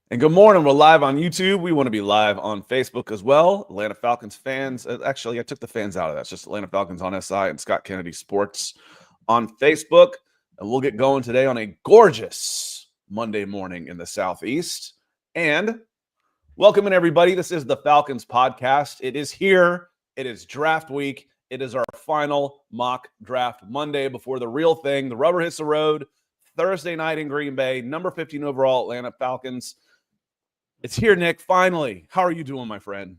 And good morning. We're live on YouTube. We want to be live on Facebook as well. Atlanta Falcons fans. Actually, I took the fans out of that. It's just Atlanta Falcons on SI and Scott Kennedy Sports on Facebook. And we'll get going today on a gorgeous Monday morning in the Southeast. And welcome in, everybody. This is the Falcons Podcast. It is here. It is draft week. It is our final mock draft Monday before the real thing. The rubber hits the road. Thursday night in Green Bay. Number 15 overall Atlanta Falcons. It's here, Nick, finally. How are you doing, my friend?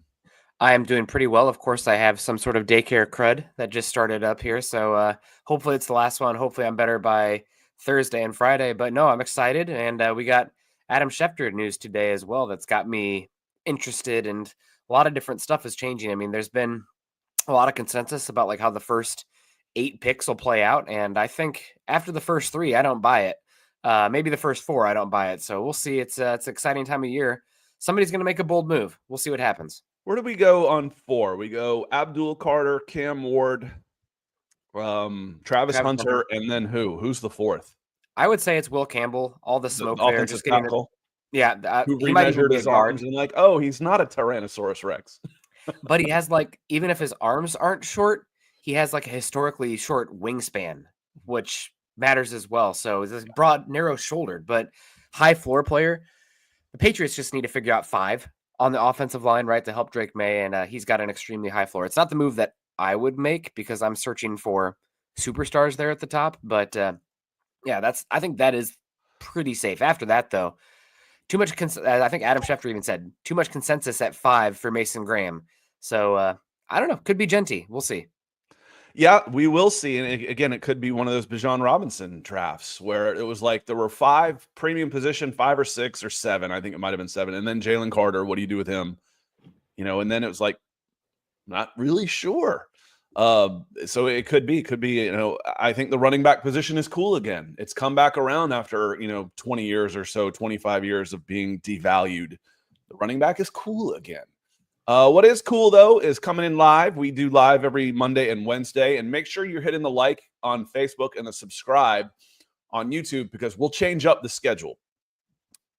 I am doing pretty well. Of course, I have some sort of daycare crud that just started up here. So hopefully it's the last one. Hopefully I'm better by Thursday and Friday. But no, I'm excited. And we got Adam Schefter news today as well that's got me interested. And a lot of different stuff is changing. I mean, there's been a lot of consensus about like how the first 8 picks will play out. And I think after the first 3, I don't buy it. Maybe the first 4, I don't buy it. So we'll see. It's an exciting time of year. Somebody's going to make a bold move. We'll see what happens. Where do we go on 4? We go Abdul Carter, Cam Ward, Travis Hunter, and then who? Who's the 4th? I would say it's Will Campbell. All the smoke there, just getting tackle. Who he might even be his arms and like, oh, he's not a Tyrannosaurus Rex. But he has like, even if his arms aren't short, he has like a historically short wingspan, which matters as well. So it's broad, narrow shouldered, but high floor player. The Patriots just need to figure out 5 on the offensive line, right, to help Drake May, and he's got an extremely high floor. It's not the move that I would make because I'm searching for superstars there at the top, but I think that is pretty safe. After that, though, too much. I think Adam Schefter even said too much consensus at 5 for Mason Graham. So I don't know. Could be Genty. We'll see. Yeah, we will see. And again, it could be one of those Bijan Robinson drafts where it was like there were 5 premium position, 5 or 6 or 7. I think it might have been 7. And then Jalen Carter, what do you do with him? And then it was like, not really sure. So it could be, I think the running back position is cool again. It's come back around after, 20 years or so, 25 years of being devalued. The running back is cool again. What is cool, though, is coming in live. We do live every Monday and Wednesday. And make sure you're hitting the like on Facebook and the subscribe on YouTube because we'll change up the schedule.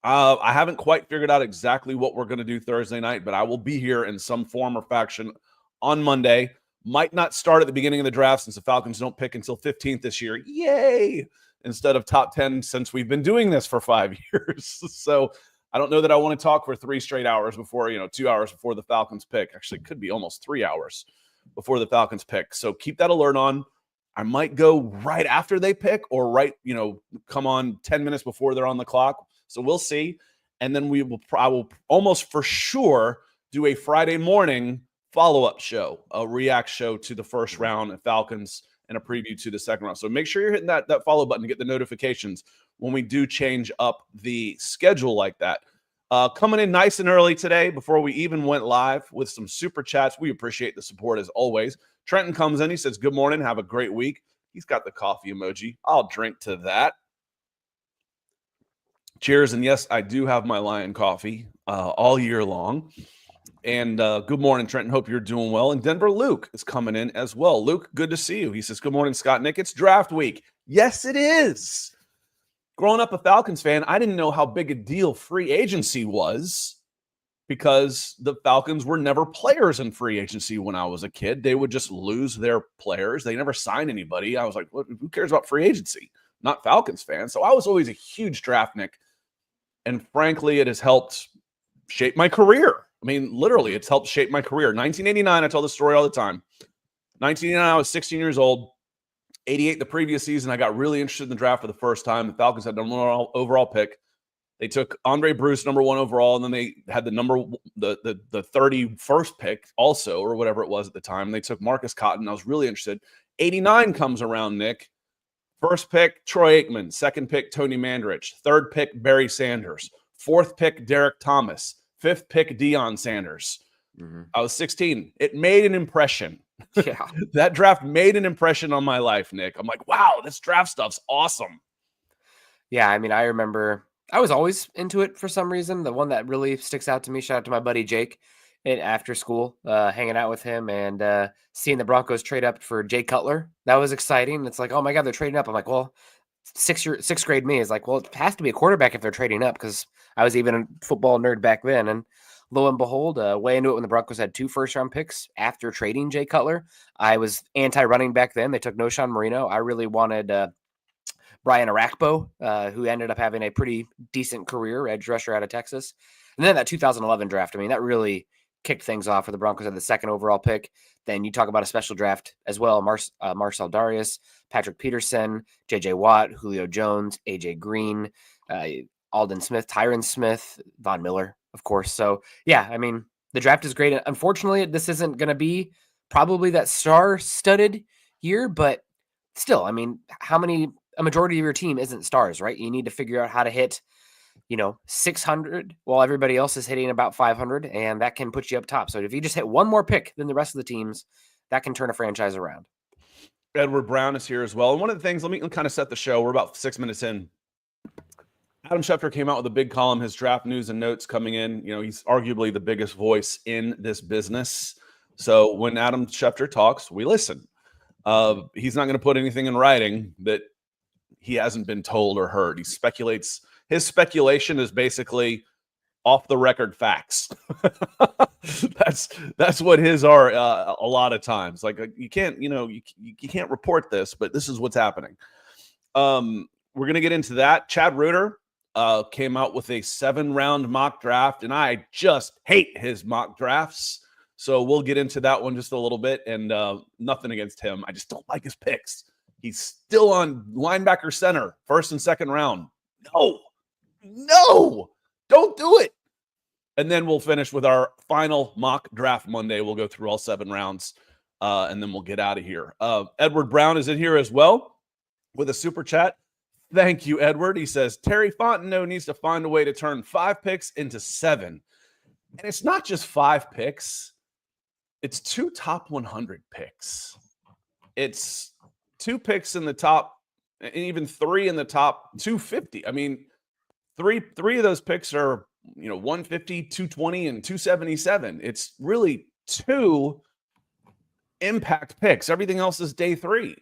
I haven't quite figured out exactly what we're going to do Thursday night, but I will be here in some form or fashion on Monday. Might not start at the beginning of the draft since the Falcons don't pick until 15th this year. Yay! Instead of top 10 since we've been doing this for 5 years. So I don't know that I want to talk for 3 straight hours before, 2 hours before the Falcons pick. Actually, it could be almost 3 hours before the Falcons pick. So keep that alert on. I might go right after they pick or come on 10 minutes before they're on the clock. So we'll see. And then I will almost for sure do a Friday morning follow-up show, a react show to the first round of Falcons and a preview to the second round. So make sure you're hitting that follow button to get the notifications when we do change up the schedule like that. Coming in nice and early today before we even went live with some super chats. We appreciate the support as always. Trenton comes in. He says, good morning. Have a great week. He's got the coffee emoji. I'll drink to that. Cheers. And yes, I do have my Lion coffee all year long. And good morning, Trenton. Hope you're doing well. And Denver Luke is coming in as well. Luke, good to see you. He says, good morning, Scott Nick. It's draft week. Yes, it is. Growing up a Falcons fan, I didn't know how big a deal free agency was because the Falcons were never players in free agency when I was a kid. They would just lose their players. They never signed anybody. I was like, who cares about free agency? Not Falcons fans. So I was always a huge draft Nick. And frankly, it has helped shape my career. I mean, literally, it's helped shape my career. 1989, I tell this story all the time. 1989, I was 16 years old. 88, the previous season, I got really interested in the draft for the first time. The Falcons had number 1 overall pick. They took Andre Bruce, number 1 overall, and then they had the 31st pick also, or whatever it was at the time. They took Marcus Cotton. I was really interested. 89 comes around, Nick. First pick, Troy Aikman. Second pick, Tony Mandrich. Third pick, Barry Sanders. Fourth pick, Derek Thomas. Fifth pick, Deion Sanders. Mm-hmm. I was 16. It made an impression. Yeah. That draft made an impression on my life, Nick. I'm like, wow, this draft stuff's awesome. Yeah, I mean, I remember I was always into it for some reason. The one that really sticks out to me, shout out to my buddy Jake after school, hanging out with him and seeing the Broncos trade up for Jay Cutler. That was exciting. It's like, oh my God, they're trading up. I'm like, well, sixth grade me is like, well, it has to be a quarterback if they're trading up, because I was even a football nerd back then. And lo and behold, way into it when the Broncos had 2 first-round picks after trading Jay Cutler. I was anti-running back then. They took Noshawn Marino. I really wanted Brian Arakpo, who ended up having a pretty decent career, edge rusher out of Texas. And then that 2011 draft, I mean, that really kicked things off for the Broncos at the 2nd overall pick. Then you talk about a special draft as well. Marcel Darius, Patrick Peterson, J.J. Watt, Julio Jones, A.J. Green, Alden Smith, Tyron Smith, Von Miller, of course. So, yeah, I mean, the draft is great. Unfortunately, this isn't going to be probably that star-studded year, but still, I mean, a majority of your team isn't stars, right? You need to figure out how to hit 600 while everybody else is hitting about 500, and that can put you up top. So if you just hit one more pick than the rest of the teams, that can turn a franchise around. Edward Brown is here as well. And one of the things, let me kind of set the show. We're about 6 minutes in. Adam Schefter came out with a big column, his draft news and notes coming in. He's arguably the biggest voice in this business. So when Adam Schefter talks, we listen. He's not going to put anything in writing that he hasn't been told or heard. He speculates. His speculation is basically off the record facts. That's what his are a lot of times. Like you can't report this, but this is what's happening. We're going to get into that. Chad Reuter came out with a 7-round mock draft, and I just hate his mock drafts. So we'll get into that one just a little bit, and nothing against him. I just don't like his picks. He's still on linebacker center, 1st and 2nd round. No, don't do it. And then we'll finish with our final mock draft Monday. We'll go through all 7 rounds, and then we'll get out of here. Edward Brown is in here as well with a super chat. Thank you, Edward. He says, Terry Fontenot needs to find a way to turn 5 picks into 7. And it's not just 5 picks. It's 2 top 100 picks. It's 2 picks in the top, and even 3 in the top 250. I mean, three of those picks are, 150, 220, and 277. It's really 2 impact picks. Everything else is day 3.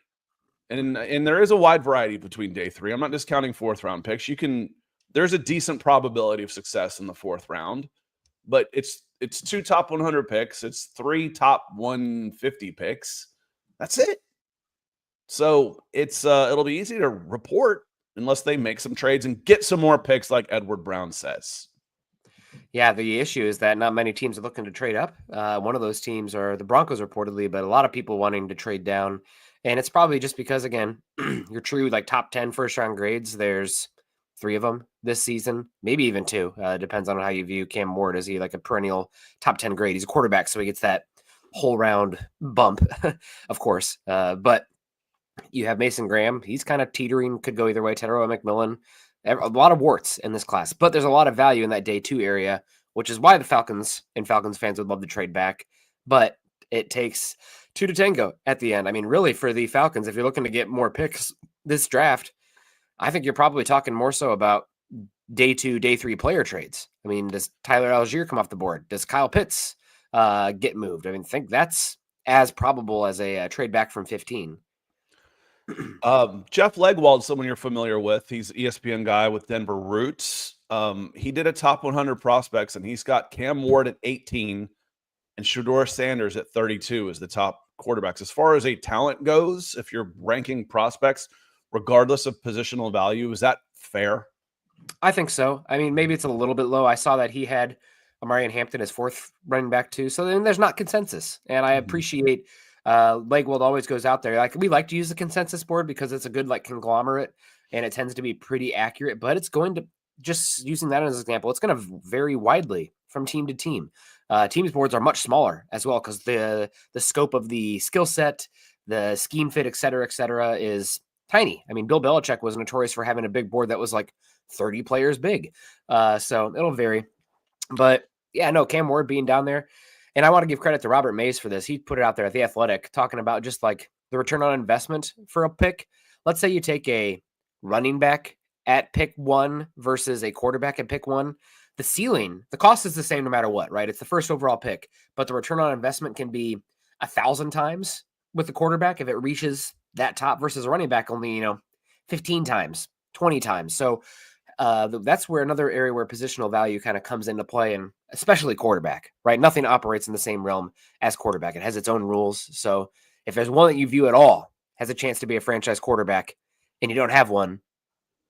And there is a wide variety between day 3. I'm not discounting 4th round picks. There's a decent probability of success in the 4th round, but it's 2 top 100 picks. It's 3 top 150 picks. That's it. So it'll be easy to report unless they make some trades and get some more picks, like Edward Brown says. Yeah, the issue is that not many teams are looking to trade up. One of those teams are the Broncos reportedly, but a lot of people wanting to trade down. And it's probably just because, again, your true top 10 first-round grades, there's 3 of them this season, maybe even 2. Depends on how you view Cam Ward. Is he like a perennial top 10 grade? He's a quarterback, so he gets that whole round bump, of course. But you have Mason Graham. He's kind of teetering, could go either way. Teteroa McMillan. A lot of warts in this class, but there's a lot of value in that day 2 area, which is why the Falcons and Falcons fans would love to trade back. But it takes 2 to tango at the end. I mean, really, for the Falcons, if you're looking to get more picks this draft, I think you're probably talking more so about day 2, day 3 player trades. I mean, does Tyler Algier come off the board? Does Kyle Pitts get moved? I mean, I think that's as probable as a trade back from 15. Jeff Legwold, someone you're familiar with. He's an ESPN guy with Denver roots. He did a top 100 prospects, and he's got Cam Ward at 18 and Shedeur Sanders at 32 as the top quarterbacks. As far as a talent goes, if you're ranking prospects, regardless of positional value, is that fair? I think so. I mean, maybe it's a little bit low. I saw that he had Amarian Hampton as 4th running back too. So then there's not consensus, and I appreciate Legwold always goes out there. We like to use the consensus board because it's a good conglomerate, and it tends to be pretty accurate, but it's going to, just using that as an example, it's going to vary widely from team to team. Teams boards are much smaller as well because the scope of the skill set, the scheme fit, et cetera, is tiny. I mean, Bill Belichick was notorious for having a big board that was 30 players big. So it'll vary. But yeah, no, Cam Ward being down there. And I want to give credit to Robert Mays for this. He put it out there at The Athletic talking about just the return on investment for a pick. Let's say you take a running back at pick 1 versus a quarterback at pick 1. The ceiling, the cost is the same no matter what, right? It's the 1st overall pick, but the return on investment can be 1,000 times with the quarterback if it reaches that top versus a running back only, 15 times, 20 times. So that's where another area where positional value kind of comes into play, and especially quarterback, right? Nothing operates in the same realm as quarterback. It has its own rules. So if there's one that you view at all has a chance to be a franchise quarterback and you don't have one,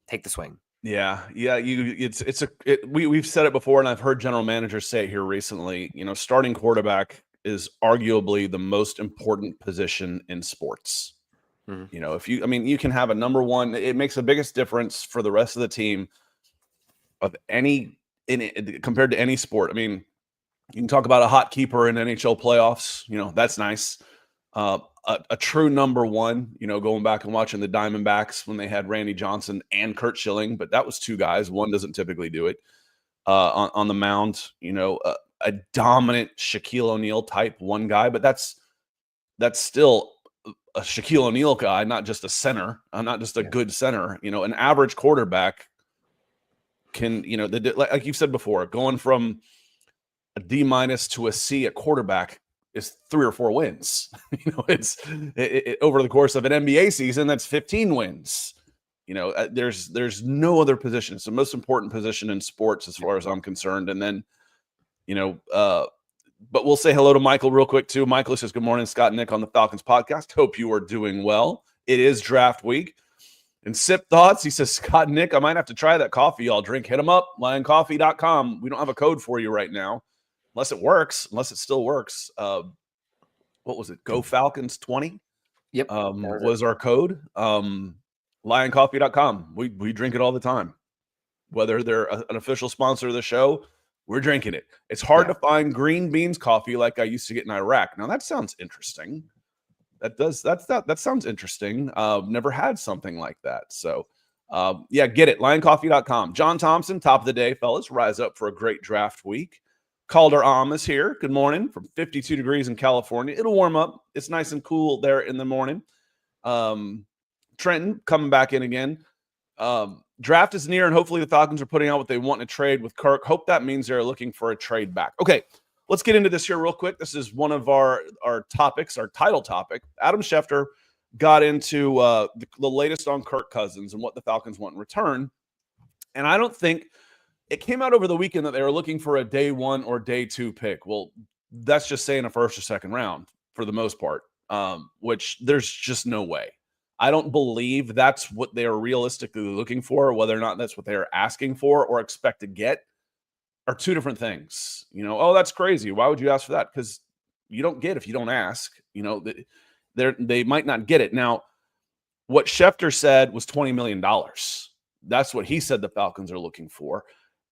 take the swing. Yeah. We've said it before, and I've heard general managers say it here recently. Starting quarterback is arguably the most important position in sports. Mm-hmm. You can have a number one, it makes the biggest difference for the rest of the team compared to any sport. You can talk about a hot keeper in NHL playoffs. That's nice. A true number one, going back and watching the Diamondbacks when they had Randy Johnson and Curt Schilling, but that was two guys. One doesn't typically do it on the mound. A dominant Shaquille O'Neal type one guy, but that's still a Shaquille O'Neal guy, not just a center, not just a good center. An average quarterback can, like you said before, going from a D- to a C at quarterback is 3 or 4 wins. It's over the course of an NBA season, that's 15 wins. There's no other position. It's the most important position in sports as far as I'm concerned. And then, but we'll say hello to Michael real quick too. Michael says, good morning, Scott and Nick on the Falcons podcast. Hope you are doing well. It is draft week. And Sip Thoughts, he says, Scott and Nick, I might have to try that coffee y'all drink. Hit them up, lioncoffee.com. We don't have a code for you right now. Unless it still works. What was it? Go Falcons 20? Yep. Was our code. Lioncoffee.com. We drink it all the time. Whether they're an official sponsor of the show, we're drinking it. It's hard to find green beans coffee like I used to get in Iraq. Now that sounds interesting. That sounds interesting. Never had something like that. So get it. Lioncoffee.com. John Thompson, top of the day, fellas. Rise up for a great draft week. Calder Am is here. Good morning from 52 degrees in California. It'll warm up. It's nice and cool there in the morning. Trenton coming back in again. Draft is near, and hopefully the Falcons are putting out what they want in a trade with Kirk. Hope that means they're looking for a trade back. Okay, let's get into this here real quick. This is one of our topics, our title topic. Adam Schefter got into the latest on Kirk Cousins and what the Falcons want in return. And I don't think it came out over the weekend that they were looking for a day 1 or day 2 pick. Well, that's just saying a first or second round for the most part, which there's just no way. I don't believe that's what they are realistically looking for. Whether or not that's what they are asking for or expect to get are two different things. That's crazy. Why would you ask for that? Because you don't get if you don't ask. They might not get it. Now, what Schefter said was $20 million. That's what he said the Falcons are looking for.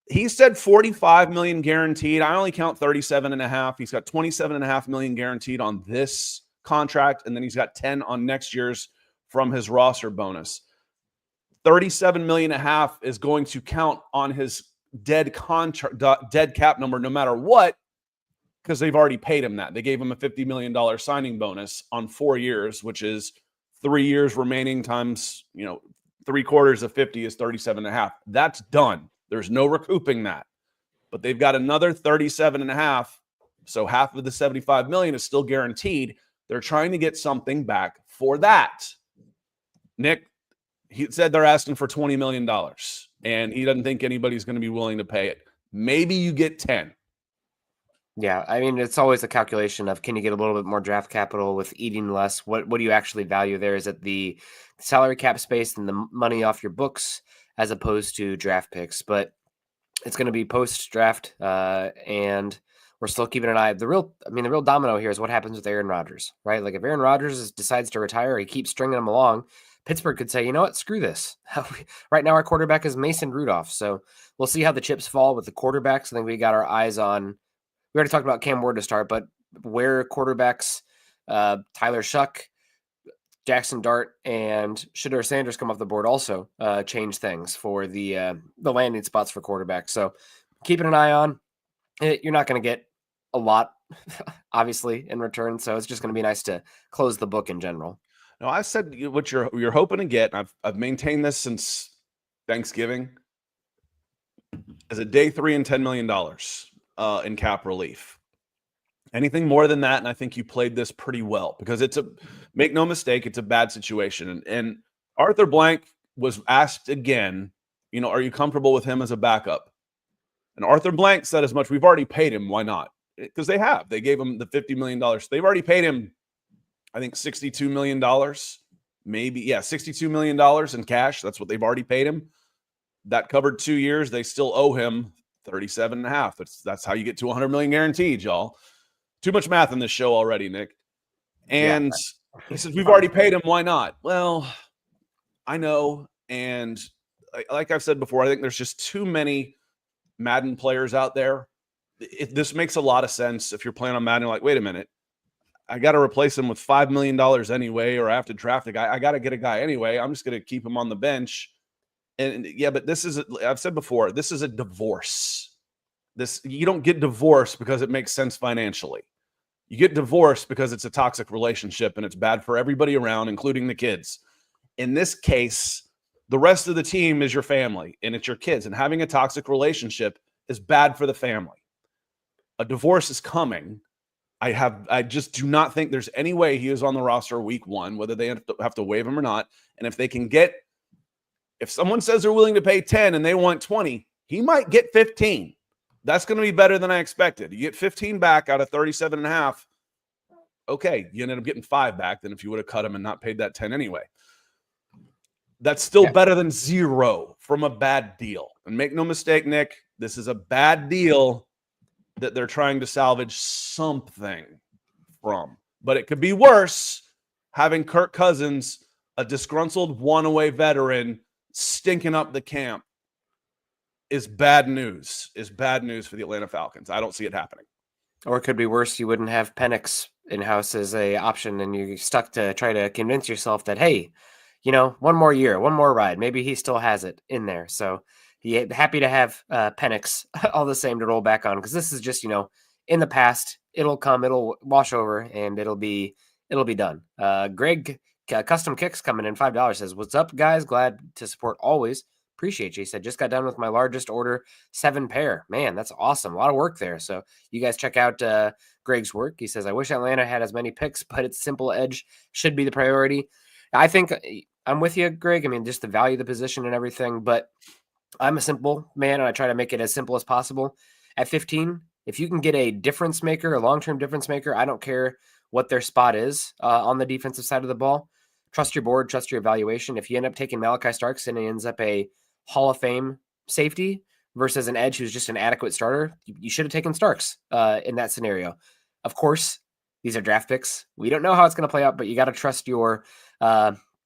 He said $45 million guaranteed. I only count 37.5. He's got $27.5 million guaranteed on this contract, and then he's got 10 on next year's from his roster bonus. $37.5 million is going to count on his dead cap number no matter what, because they've already paid him that. They gave him a $50 million signing bonus on 4 years, which is 3 years remaining times, 3/4 of 50 is 37.5. That's done. There's no recouping that. But they've got another 37.5. So half of the 75 million is still guaranteed. They're trying to get something back for that. Nick, he said they're asking for $20 million, and he doesn't think anybody's going to be willing to pay it. Maybe you get 10. Yeah, it's always a calculation of, can you get a little bit more draft capital with eating less? What do you actually value there? Is it the salary cap space and the money off your books as opposed to draft picks? But it's going to be post-draft, and we're still keeping an eye. The real domino here is what happens with Aaron Rodgers, right? Like if Aaron Rodgers decides to retire, he keeps stringing them along, Pittsburgh could say, you know what, screw this. Right now our quarterback is Mason Rudolph. So we'll see how the chips fall with the quarterbacks. I think we got our eyes on, we already talked about Cam Ward to start, but where quarterbacks, Tyler Shuck, Jackson Dart, and Shedeur Sanders come off the board also change things for the landing spots for quarterbacks. So keeping an eye on it. You're not going to get a lot, obviously, in return. So it's just going to be nice to close the book in general. No, I said what you're hoping to get. And I've maintained this since Thanksgiving. Is a day 3 and $10 million in cap relief. Anything more than that, and I think you played this pretty well, because make no mistake, it's a bad situation. And Arthur Blank was asked again, are you comfortable with him as a backup? And Arthur Blank said as much. We've already paid him. Why not? Because they have. They gave him the $50 million. They've already paid him, I think, $62 million. Maybe, yeah, $62 million in cash. That's what they've already paid him. That covered 2 years. They still owe him 37 and a half. That's how you get to 100 million guaranteed, y'all. Too much math in this show already, Nick. And he says, we've already paid him. Why not? Well, I know. And like I've said before, I think there's just too many Madden players out there. This makes a lot of sense. If you're playing on Madden, you're like, wait a minute, I got to replace him with $5 million anyway, or I have to draft a guy. I got to get a guy anyway. I'm just going to keep him on the bench. And yeah, but I've said before, this is a divorce. You don't get divorced because it makes sense financially. You get divorced because it's a toxic relationship and it's bad for everybody around, including the kids. In this case, the rest of the team is your family and it's your kids, and having a toxic relationship is bad for the family. A divorce is coming. I just do not think there's any way he is on the roster week 1, whether they have to waive him or not. And if someone says they're willing to pay 10 and they want 20, he might get 15. That's going to be better than I expected. You get 15 back out of 37 and a half. Okay, you ended up getting 5 back than if you would have cut him and not paid that 10 anyway. That's still better than 0 from a bad deal. And make no mistake, Nick, this is a bad deal that they're trying to salvage something from. But it could be worse having Kirk Cousins, a disgruntled one-away veteran, stinking up the camp is bad news for the Atlanta Falcons. I don't see it happening. Or it could be worse. You wouldn't have Penix in-house as a option, and you're stuck to try to convince yourself that, hey, one more year, one more ride. Maybe he still has it in there. So happy to have Penix all the same to roll back on, because this is just, in the past. It'll come, it'll wash over, and it'll be done. Greg Custom Kicks coming in $5 says, what's up, guys? Glad to support always. Appreciate you. He said, just got done with my largest order, 7 pair. Man, that's awesome. A lot of work there. So you guys check out Greg's work. He says, I wish Atlanta had as many picks, but its simple edge should be the priority. I think I'm with you, Greg. I mean, just the value of the position and everything, but I'm a simple man, and I try to make it as simple as possible. At 15, if you can get a difference maker, a long-term difference maker, I don't care what their spot is on the defensive side of the ball. Trust your board, trust your evaluation. If you end up taking Malachi Starks and he ends up a Hall of Fame safety versus an edge who's just an adequate starter, you should have taken Starks in that scenario. Of course, these are draft picks. We don't know how it's going to play out, but you got to trust your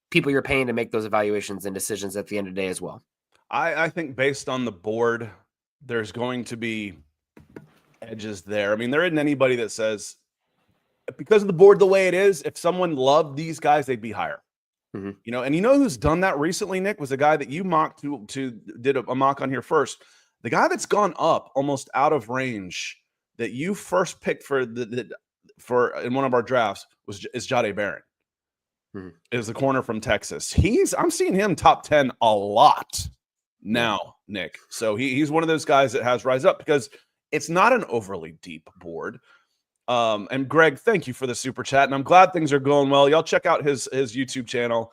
people you're paying to make those evaluations and decisions at the end of the day as well. I think based on the board, there's going to be edges there. I mean, there isn't anybody that says, because of the board the way it is, if someone loved these guys, they'd be higher. Mm-hmm. And who's done that recently, Nick, was a guy that you mocked did a mock on here first. The guy that's gone up almost out of range that you first picked for in one of our drafts is Jahdae Barron. Mm-hmm. Is the corner from Texas. I'm seeing him top 10 a lot now, Nick. So he's one of those guys that has rise up because it's not an overly deep board. And Greg, thank you for the super chat, and I'm glad things are going well. Y'all check out his YouTube channel,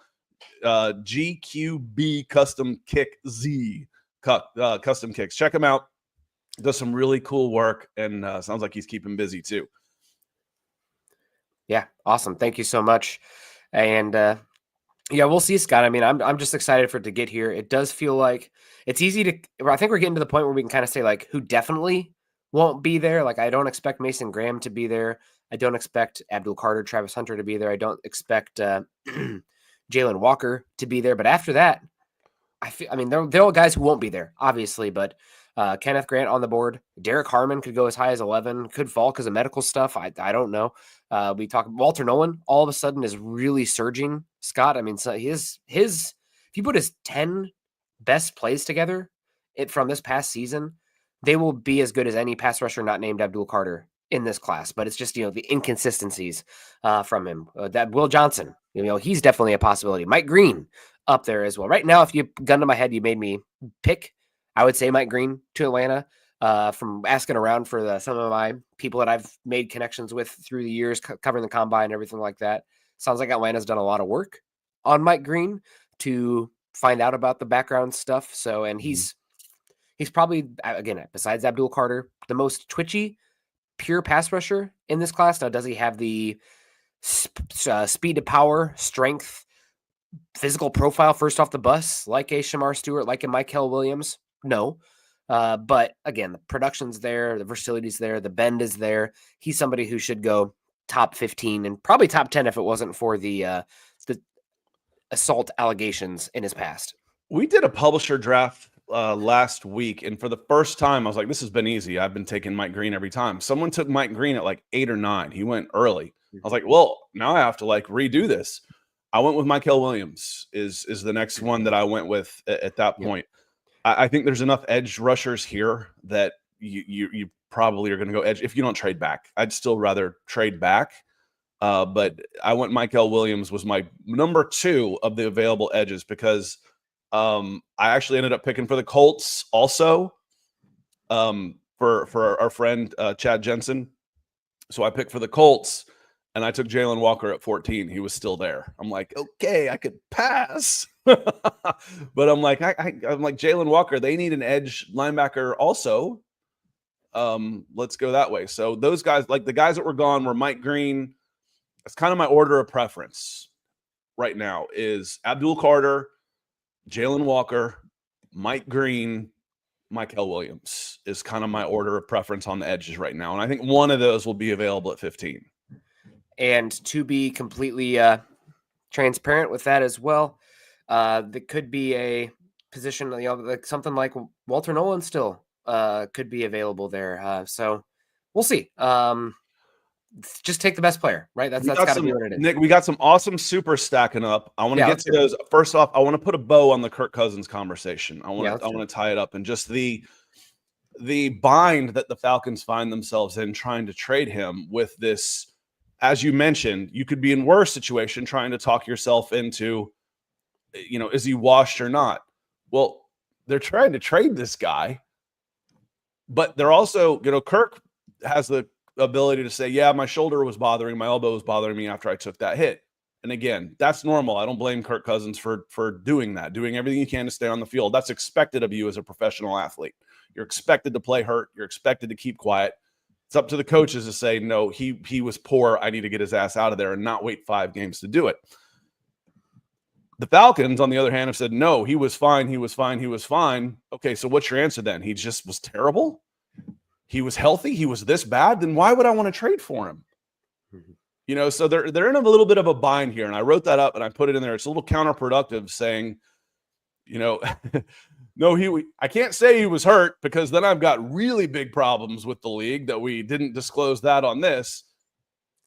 GQB Custom Kick Z Custom Kicks. Check him out. Does some really cool work, and sounds like he's keeping busy too. Yeah, awesome. Thank you so much. And we'll see, Scott. I mean, I'm just excited for it to get here. It does feel like it's easy to. I think we're getting to the point where we can kind of say like who definitely won't be there. Like, I don't expect Mason Graham to be there. I don't expect Abdul Carter, Travis Hunter to be there. I don't expect Jalen Walker to be there. But after that, they're all guys who won't be there, obviously. But Kenneth Grant on the board. Derek Harmon could go as high as 11. Could fall because of medical stuff. I don't know. We talk Walter Nolan all of a sudden is really surging. Scott, I mean, so if you put his 10 best plays together from this past season, they will be as good as any pass rusher not named Abdul Carter in this class. But it's just, the inconsistencies from him. That Will Johnson, he's definitely a possibility. Mike Green up there as well. Right now, if you gun to my head, you made me pick, I would say Mike Green to Atlanta. From asking around for some of my people that I've made connections with through the years, covering the combine and everything like that. Sounds like Atlanta's done a lot of work on Mike Green to find out about the background stuff. So, and he's probably, again, besides Abdul Carter, the most twitchy, pure pass rusher in this class. Now, does he have the speed to power, strength, physical profile first off the bus, like a Shamar Stewart, like a Mykel Williams? No. But again, the production's there, the versatility's there, the bend is there. He's somebody who should go top 15 and probably top 10 if it wasn't for the assault allegations in his past. We did a publisher draft last week, and for the first time, I was like, this has been easy. I've been taking Mike Green every time. Someone took Mike Green at like 8 or 9. He went early. I was like, well, now I have to like redo this. I went with Mykel Williams is the next one that I went with at that point. I think there's enough edge rushers here that you probably are going to go edge if you don't trade back. I'd still rather trade back. But I went Mykel Williams was my number 2 of the available edges because I actually ended up picking for the Colts also for our friend Chad Jensen. So I picked for the Colts and I took Jalen Walker at 14. He was still there. I'm like, okay, I could pass. But I'm like, I'm like Jalen Walker. They need an edge linebacker also. Let's go that way. So those guys, like the guys that were gone, were Mike Green. That's kind of my order of preference right now is Abdul Carter, Jalen Walker, Mike Green, Mykel Williams is kind of my order of preference on the edges right now. And I think one of those will be available at 15. And to be completely transparent with that as well, that could be a position, like something like Walter Nolan still could be available there. So we'll see. Just take the best player, right? That's got to be what it is. Nick, we got some awesome super stacking up. I want to get to those. First off, I want to put a bow on the Kirk Cousins conversation. I want to tie it up and just the bind that the Falcons find themselves in trying to trade him with this. As you mentioned, you could be in worse situation trying to talk yourself into, is he washed or not? Well, they're trying to trade this guy, but they're also, Kirk has the ability to say, yeah, my shoulder was bothering, my elbow was bothering me after I took that hit. And again, that's normal. I don't blame Kirk Cousins for doing that, doing everything you can to stay on the field. That's expected of you as a professional athlete. You're expected to play hurt. You're expected to keep quiet. It's up to the coaches to say, no, he was poor. I need to get his ass out of there and not wait 5 games to do it. The Falcons, on the other hand, have said, no, he was fine. He was fine. He was fine. Okay, so what's your answer then? He just was terrible? He was healthy. He was this bad. Then why would I want to trade for him? So they're in a little bit of a bind here. And I wrote that up and I put it in there. It's a little counterproductive saying, no, I can't say he was hurt because then I've got really big problems with the league that we didn't disclose that on this.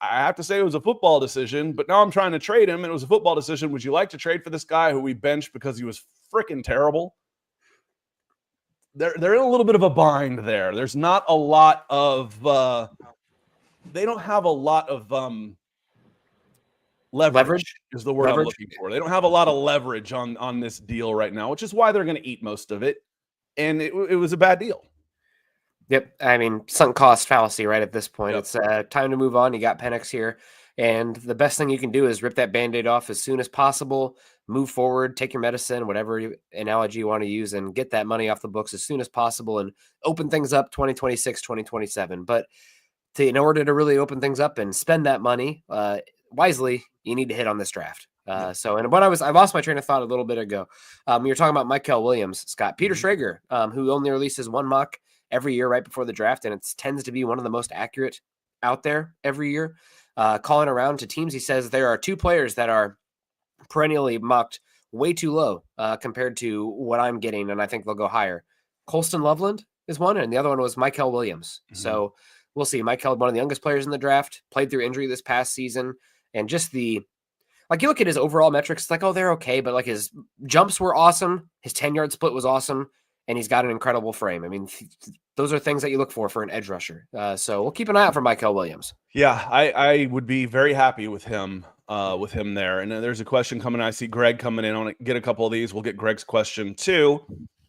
I have to say it was a football decision, but now I'm trying to trade him and it was a football decision. Would you like to trade for this guy who we benched because he was freaking terrible? They're in a little bit of a bind there. There's not a lot of they don't have a lot of leverage is the word I'm looking for. They don't have a lot of leverage on this deal right now, which is why they're going to eat most of it. And it was a bad deal. Yep. I mean, sunk cost fallacy right at this point. Yep. It's time to move on. You got Penix here. And the best thing you can do is rip that Band-Aid off as soon as possible, move forward, take your medicine, whatever analogy you want to use, and get that money off the books as soon as possible and open things up 2026, 2027. But in order to really open things up and spend that money wisely, you need to hit on this draft. I lost my train of thought a little bit ago. You're talking about Mykel Williams, Scott. Peter Schrager, who only releases one mock every year right before the draft, and it tends to be one of the most accurate out there every year. Calling around to teams, he says there are 2 players that are perennially mocked way too low compared to what I'm getting, and I think they'll go higher. Colston Loveland is one, and the other one was Mykel Williams. Mm-hmm. So we'll see. Mykel, one of the youngest players in the draft, played through injury this past season, and just you look at his overall metrics, it's like, oh, they're okay, but his jumps were awesome, his 10-yard split was awesome, and he's got an incredible frame. I mean, those are things that you look for an edge rusher. So we'll keep an eye out for Mykel Williams. Yeah, I would be very happy with him there. And then there's a question coming. I see Greg coming in. I want to get a couple of these. We'll get Greg's question too.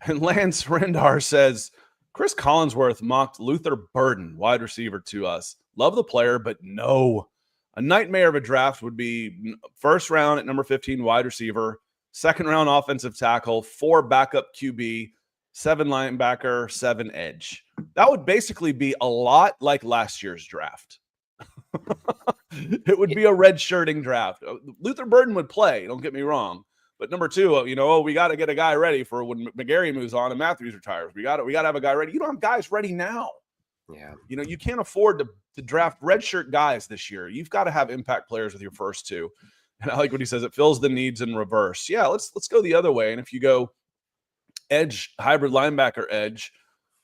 And Lance Rendar says, Chris Collinsworth mocked Luther Burden, wide receiver, to us. Love the player, but no. A nightmare of a draft would be first round at number 15 wide receiver, second-round offensive tackle, 4 backup QB, 7 linebacker, 7 edge. That would basically be a lot like last year's draft. It would be a red-shirting draft. Luther Burden would play, don't get me wrong. But number 2, we got to get a guy ready for when McGarry moves on and Matthews retires. We got to have a guy ready. You don't have guys ready now. Yeah. You can't afford to draft redshirt guys this year. You've got to have impact players with your first 2. And I like what he says. It fills the needs in reverse. Yeah, let's go the other way. And if you go edge, hybrid linebacker edge,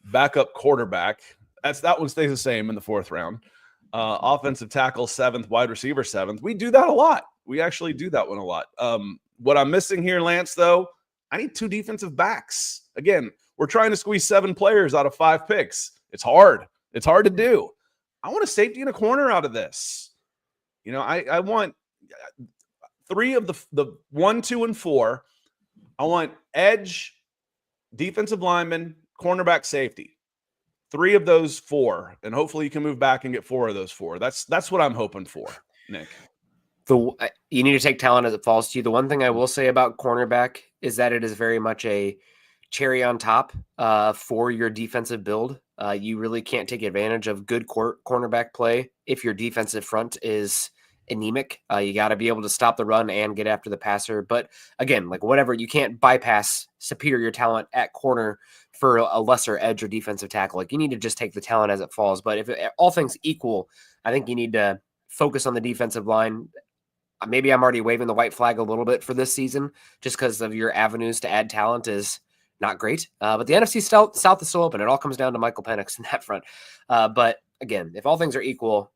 backup quarterback, that one stays the same in the 4th round. Offensive tackle 7th, wide receiver 7th. We do that a lot. We actually do that one a lot. What I'm missing here, Lance, though, I need 2 defensive backs. Again, we're trying to squeeze 7 players out of 5 picks. It's hard. It's hard to do. I want a safety and a corner out of this. I want 3 of the 1, 2, and 4. I want edge, defensive lineman, cornerback, safety. 3 of those 4, and hopefully you can move back and get 4 of those 4. That's what I'm hoping for, Nick. You need to take talent as it falls to you. The one thing I will say about cornerback is that it is very much a cherry on top for your defensive build. You really can't take advantage of good cornerback play if your defensive front is anemic. You got to be able to stop the run and get after the passer. But again, you can't bypass superior talent at corner for a lesser edge or defensive tackle. You need to just take the talent as it falls. But if all things equal, I think you need to focus on the defensive line. Maybe I'm already waving the white flag a little bit for this season just because of your avenues to add talent is not great. But the NFC South is still open. It all comes down to Michael Penix in that front. But again, if all things are equal,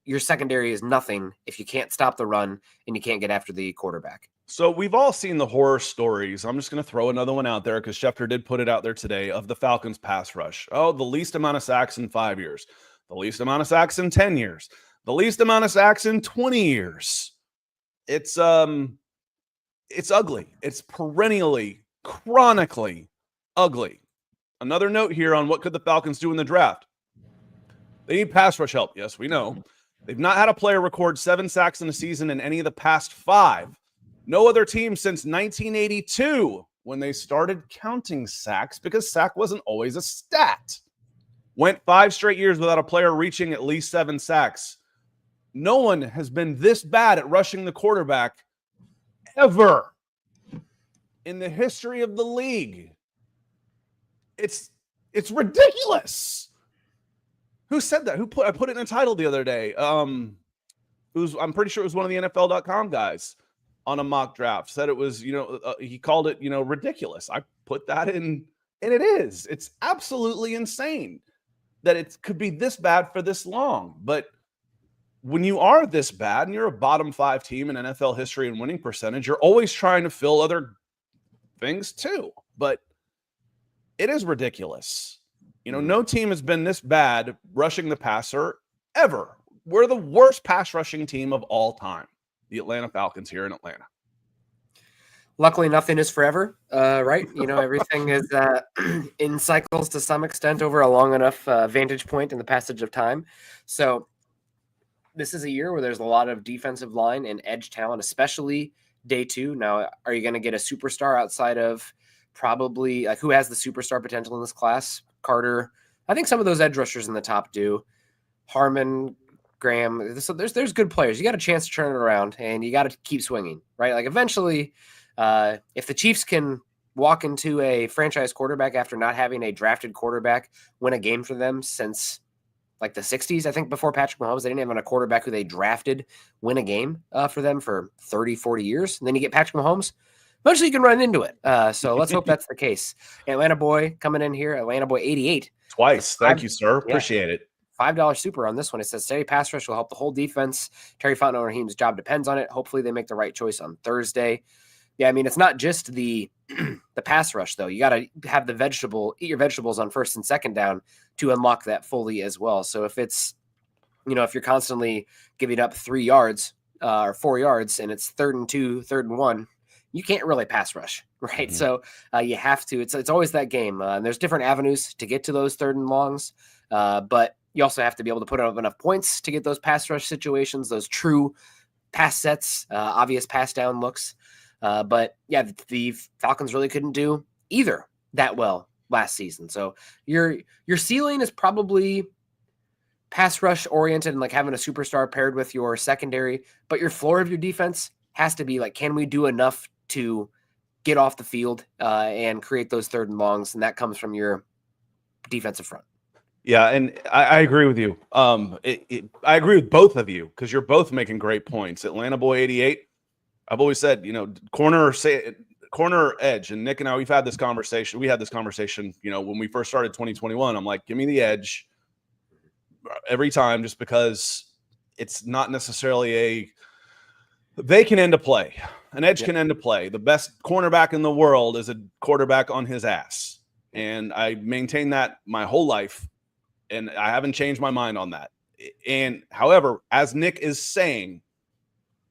your secondary is nothing if you can't stop the run and you can't get after the quarterback. So we've all seen the horror stories. I'm just going to throw another one out there because Schefter did put it out there today of the Falcons pass rush. Oh, the least amount of sacks in 5 years, the least amount of sacks in 10 years, the least amount of sacks in 20 years. It's ugly. It's perennially, chronically ugly. Another note here on what could the Falcons do in the draft. They need pass rush help. Yes, we know. They've not had a player record 7 sacks in a season in any of the past 5. No other team since 1982 when they started counting sacks because sack wasn't always a stat. Went 5 straight years without a player reaching at least 7 sacks. No one has been this bad at rushing the quarterback ever in the history of the league. It's ridiculous. Who said that? I put it in a title the other day. I'm pretty sure it was one of the NFL.com guys on a mock draft. Said it was, he called it, ridiculous. I put that in, and it is. It's absolutely insane that it could be this bad for this long. But when you are this bad and you're a bottom 5 team in NFL history and winning percentage, you're always trying to fill other things too. But it is ridiculous. No team has been this bad rushing the passer ever. We're the worst pass rushing team of all time. The Atlanta Falcons here in Atlanta. Luckily, nothing is forever, right? Everything is in cycles to some extent over a long enough vantage point in the passage of time. So this is a year where there's a lot of defensive line and edge talent, especially day 2. Now, are you going to get a superstar outside of probably who has the superstar potential in this class? Carter. I think some of those edge rushers in the top do. Harmon, Graham. So there's good players. You got a chance to turn it around, and you got to keep swinging, right? Eventually, if the Chiefs can walk into a franchise quarterback after not having a drafted quarterback win a game for them since the 60s, I think before Patrick Mahomes, they didn't have a quarterback who they drafted win a game for them for 30, 40 years. And then you get Patrick Mahomes. Eventually you can run into it. So let's hope that's the case. Atlanta boy coming in here, Atlanta boy 88. Twice. Thank you, sir. Appreciate it. $5 super on this one. It says steady pass rush will help the whole defense. Terry Fontenot and Raheem's job depends on it. Hopefully they make the right choice on Thursday. Yeah, I mean, it's not just the pass rush, though. You got to have eat your vegetables on first and second down to unlock that fully as well. So if it's, if you're constantly giving up 3 yards or 4 yards and it's 3rd and 2, 3rd and 1, you can't really pass rush, right? Mm-hmm. So you have to. It's always that game. And there's different avenues to get to those 3rd and longs, but you also have to be able to put up enough points to get those pass rush situations, those true pass sets, obvious pass down looks. But yeah, the Falcons really couldn't do either that well last season. So your ceiling is probably pass rush oriented and like having a superstar paired with your secondary, but your floor of your defense has to be like, can we do enough to get off the field and create those third and longs? And that comes from your defensive front. Yeah, and I agree with you. I agree with both of you because you're both making great points. Atlanta Boy 88. I've always said, corner edge, and Nick and I, we've had this conversation. We had this conversation, when we first started 2021. I'm like, give me the edge every time, just because it's not necessarily they can end a play. An edge can end a play. The best cornerback in the world is a quarterback on his ass. And I maintain that my whole life. And I haven't changed my mind on that. And however, as Nick is saying,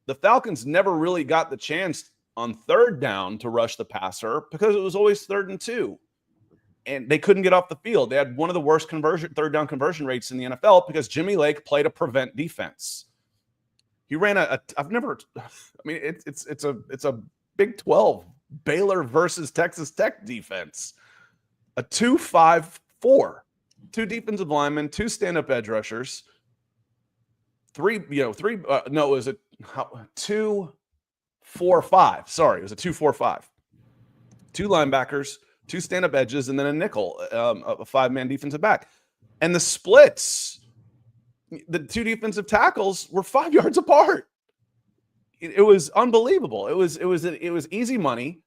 the Falcons never really got the chance on third down to rush the passer because it was always 3rd and 2. And they couldn't get off the field. They had one of the worst third down conversion rates in the NFL because Jimmy Lake played a prevent defense. He ran it's a Big 12 Baylor versus Texas Tech defense. A 2-5-4. 2 defensive linemen, 2 stand-up edge rushers, 2-4-5. Sorry, it was a 2-4-5. 2 linebackers, 2 stand-up edges, and then a nickel, a 5-man defensive back. And the splits, the 2 defensive tackles were 5 yards apart. It was unbelievable. It was easy money.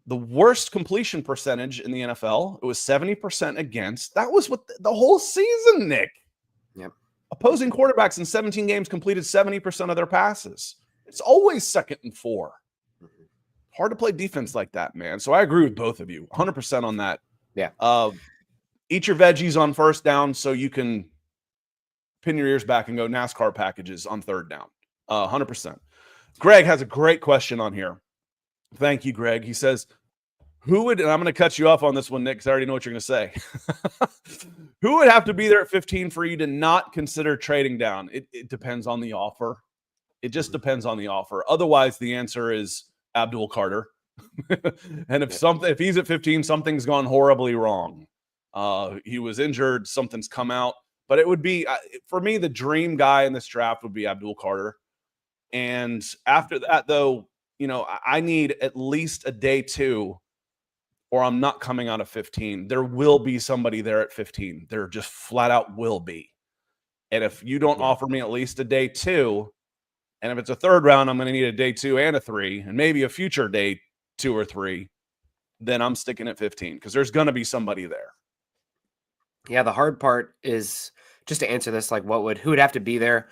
The worst completion percentage in the NFL. It was 70% against. That was what the whole season, Nick. Yep. Opposing quarterbacks in 17 games completed 70% of their passes. It's always 2nd and 4. Hard to play defense like that, man. So I agree with both of you, 100% on that. Yeah. Eat your veggies on first down so you can pin your ears back and go NASCAR packages on third down. 100%. Greg has a great question on here. Thank you, Greg. He says, and I'm going to cut you off on this one, Nick, because I already know what you're going to say. Who would have to be there at 15 for you to not consider trading down? It depends on the offer. It just depends on the offer. Otherwise, the answer is Abdul Carter. And if he's at 15, something's gone horribly wrong. He was injured. Something's come out. But it would be, for me, the dream guy in this draft would be Abdul Carter. And after that, though, I need at least a day 2 or I'm not coming out of 15. There will be somebody there at 15. There just flat out will be. And if you don't offer me at least a day 2, and if it's a third round, I'm going to need a day 2 and a 3, and maybe a future day 2 or 3, then I'm sticking at 15 because there's going to be somebody there. Yeah, the hard part is just to answer this, like who would have to be there?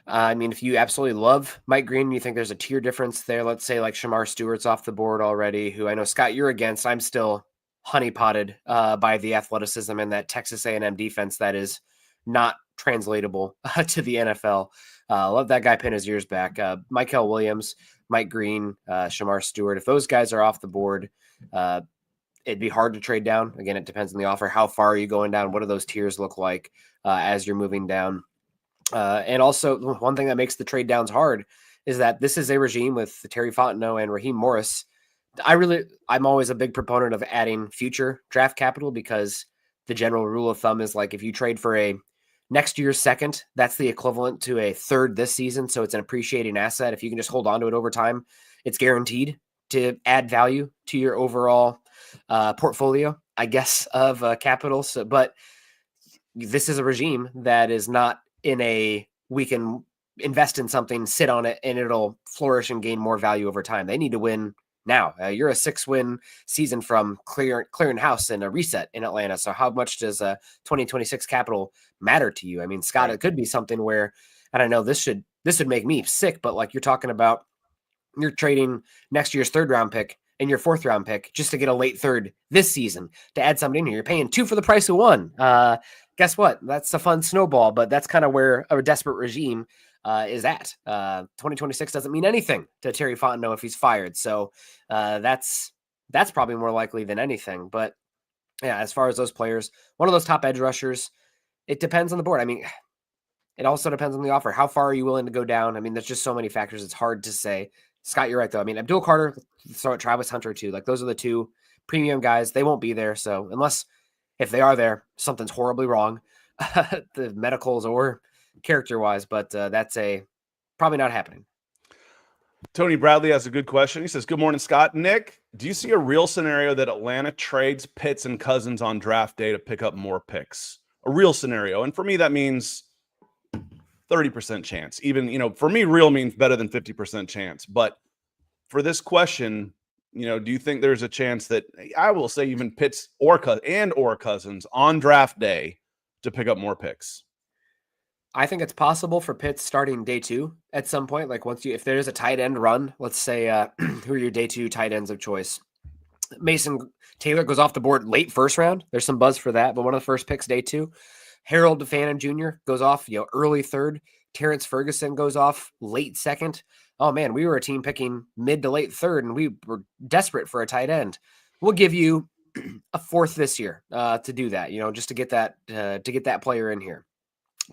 If you absolutely love Mike Green, you think there's a tier difference there. Let's say like Shamar Stewart's off the board already, who I know, Scott, you're against. I'm still honeypotted by the athleticism and that Texas A&M defense that is not translatable to the NFL. Love that guy pin his ears back. Mykel Williams, Mike Green, Shamar Stewart. If those guys are off the board, it'd be hard to trade down. Again, it depends on the offer. How far are you going down? What do those tiers look like as you're moving down? And also, one thing that makes the trade downs hard is that this is a regime with Terry Fontenot and Raheem Morris. I'm always a big proponent of adding future draft capital because the general rule of thumb is like if you trade for a next year's second, that's the equivalent to a third this season. So it's an appreciating asset. If you can just hold on to it over time, it's guaranteed to add value to your overall portfolio, I guess, of capital. So, but this is a regime that is not in we can invest in something, sit on it, and it'll flourish and gain more value over time. They need to win now. You're a 6-win season from clearing house and a reset in Atlanta. So how much does 2026 capital matter to you? I mean, Scott, It could be something where, I don't know, this would make me sick, but like you're talking about, you're trading next year's 3rd round pick and your 4th round pick just to get a late 3rd this season to add something in here. You're paying 2 for the price of 1. Guess what? That's a fun snowball, but that's kind of where a desperate regime is at. 2026 doesn't mean anything to Terry Fontenot if he's fired. So that's probably more likely than anything. But yeah, as far as those players, one of those top edge rushers, it depends on the board. I mean, it also depends on the offer. How far are you willing to go down? I mean, there's just so many factors. It's hard to say. Scott, you're right, though. I mean, Abdul Carter, throw at Travis Hunter, too. Like, those are the two premium guys. They won't be there. So, if they are there, something's horribly wrong, the medicals or character-wise. But that's probably not happening. Tony Bradley has a good question. He says, good morning, Scott. Nick, do you see a real scenario that Atlanta trades Pitts and Cousins on draft day to pick up more picks? A real scenario. And for me, that means 30% chance. Even, for me, real means better than 50% chance. But for this question, do you think there's a chance that, I will say, even Pitts or Cousins on draft day to pick up more picks? I think it's possible for Pitts starting day 2 at some point. Like if there's a tight end run, let's say, who are your day 2 tight ends of choice? Mason Taylor goes off the board late first round. There's some buzz for that, but one of the first picks day 2. Harold DeFanon Jr. goes off, early third. Terrence Ferguson goes off late second. Oh man, we were a team picking mid to late third, and we were desperate for a tight end. We'll give you a fourth this year to do that. Just to get that player in here.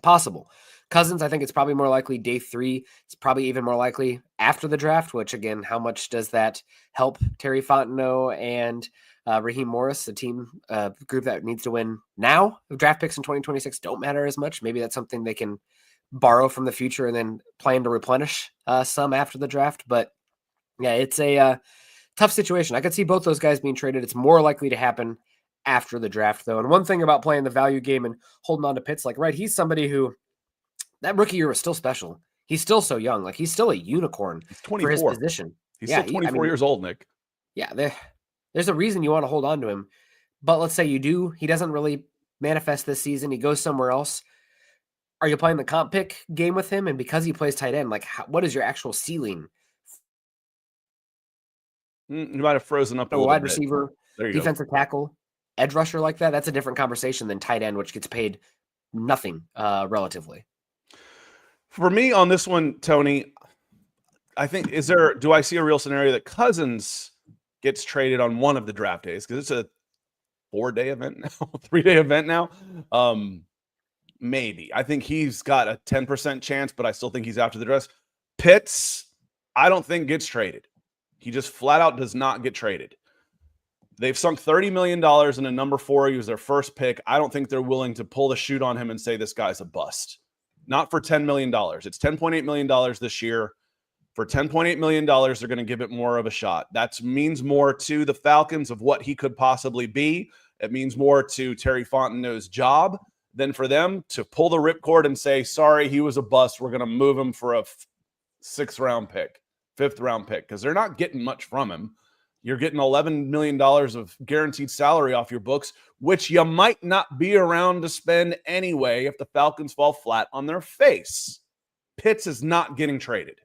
Possible. Cousins, I think it's probably more likely day 3. It's probably even more likely after the draft, which again, how much does that help Terry Fontenot and Raheem Morris, the team group that needs to win now? Draft picks in 2026 don't matter as much. Maybe that's something they can borrow from the future and then plan to replenish some after the draft. But yeah, it's a tough situation. I could see both those guys being traded. It's more likely to happen after the draft, though. And one thing about playing the value game and holding on to Pitts, he's somebody who that rookie year was still special. He's still so young. Like, he's still a unicorn for his position. He's still 24 years old, Nick. Yeah, there's a reason you want to hold on to him. But let's say you do. He doesn't really manifest this season. He goes somewhere else. Are you playing the comp pick game with him? And because he plays tight end, what is your actual ceiling? You might have frozen up a wide bit. Receiver, defensive tackle, edge rusher like that. That's a different conversation than tight end, which gets paid nothing relatively. For me on this one, Tony, I think do I see a real scenario that Cousins gets traded on one of the draft days? Because it's a 4-day event now, 3-day event now. Maybe. I think he's got a 10% chance, but I still think he's after the draft. Pitts, I don't think gets traded. He just flat out does not get traded. They've sunk $30 million in a number 4. He was their first pick. I don't think they're willing to pull the chute on him and say this guy's a bust. Not for $10 million. It's $10.8 million this year. For $10.8 million, they're going to give it more of a shot. That means more to the Falcons of what he could possibly be. It means more to Terry Fontenot's job than for them to pull the ripcord and say, sorry, he was a bust. We're going to move him for a 6th-round pick, 5th-round pick, because they're not getting much from him. You're getting $11 million of guaranteed salary off your books, which you might not be around to spend anyway if the Falcons fall flat on their face. Pitts is not getting traded.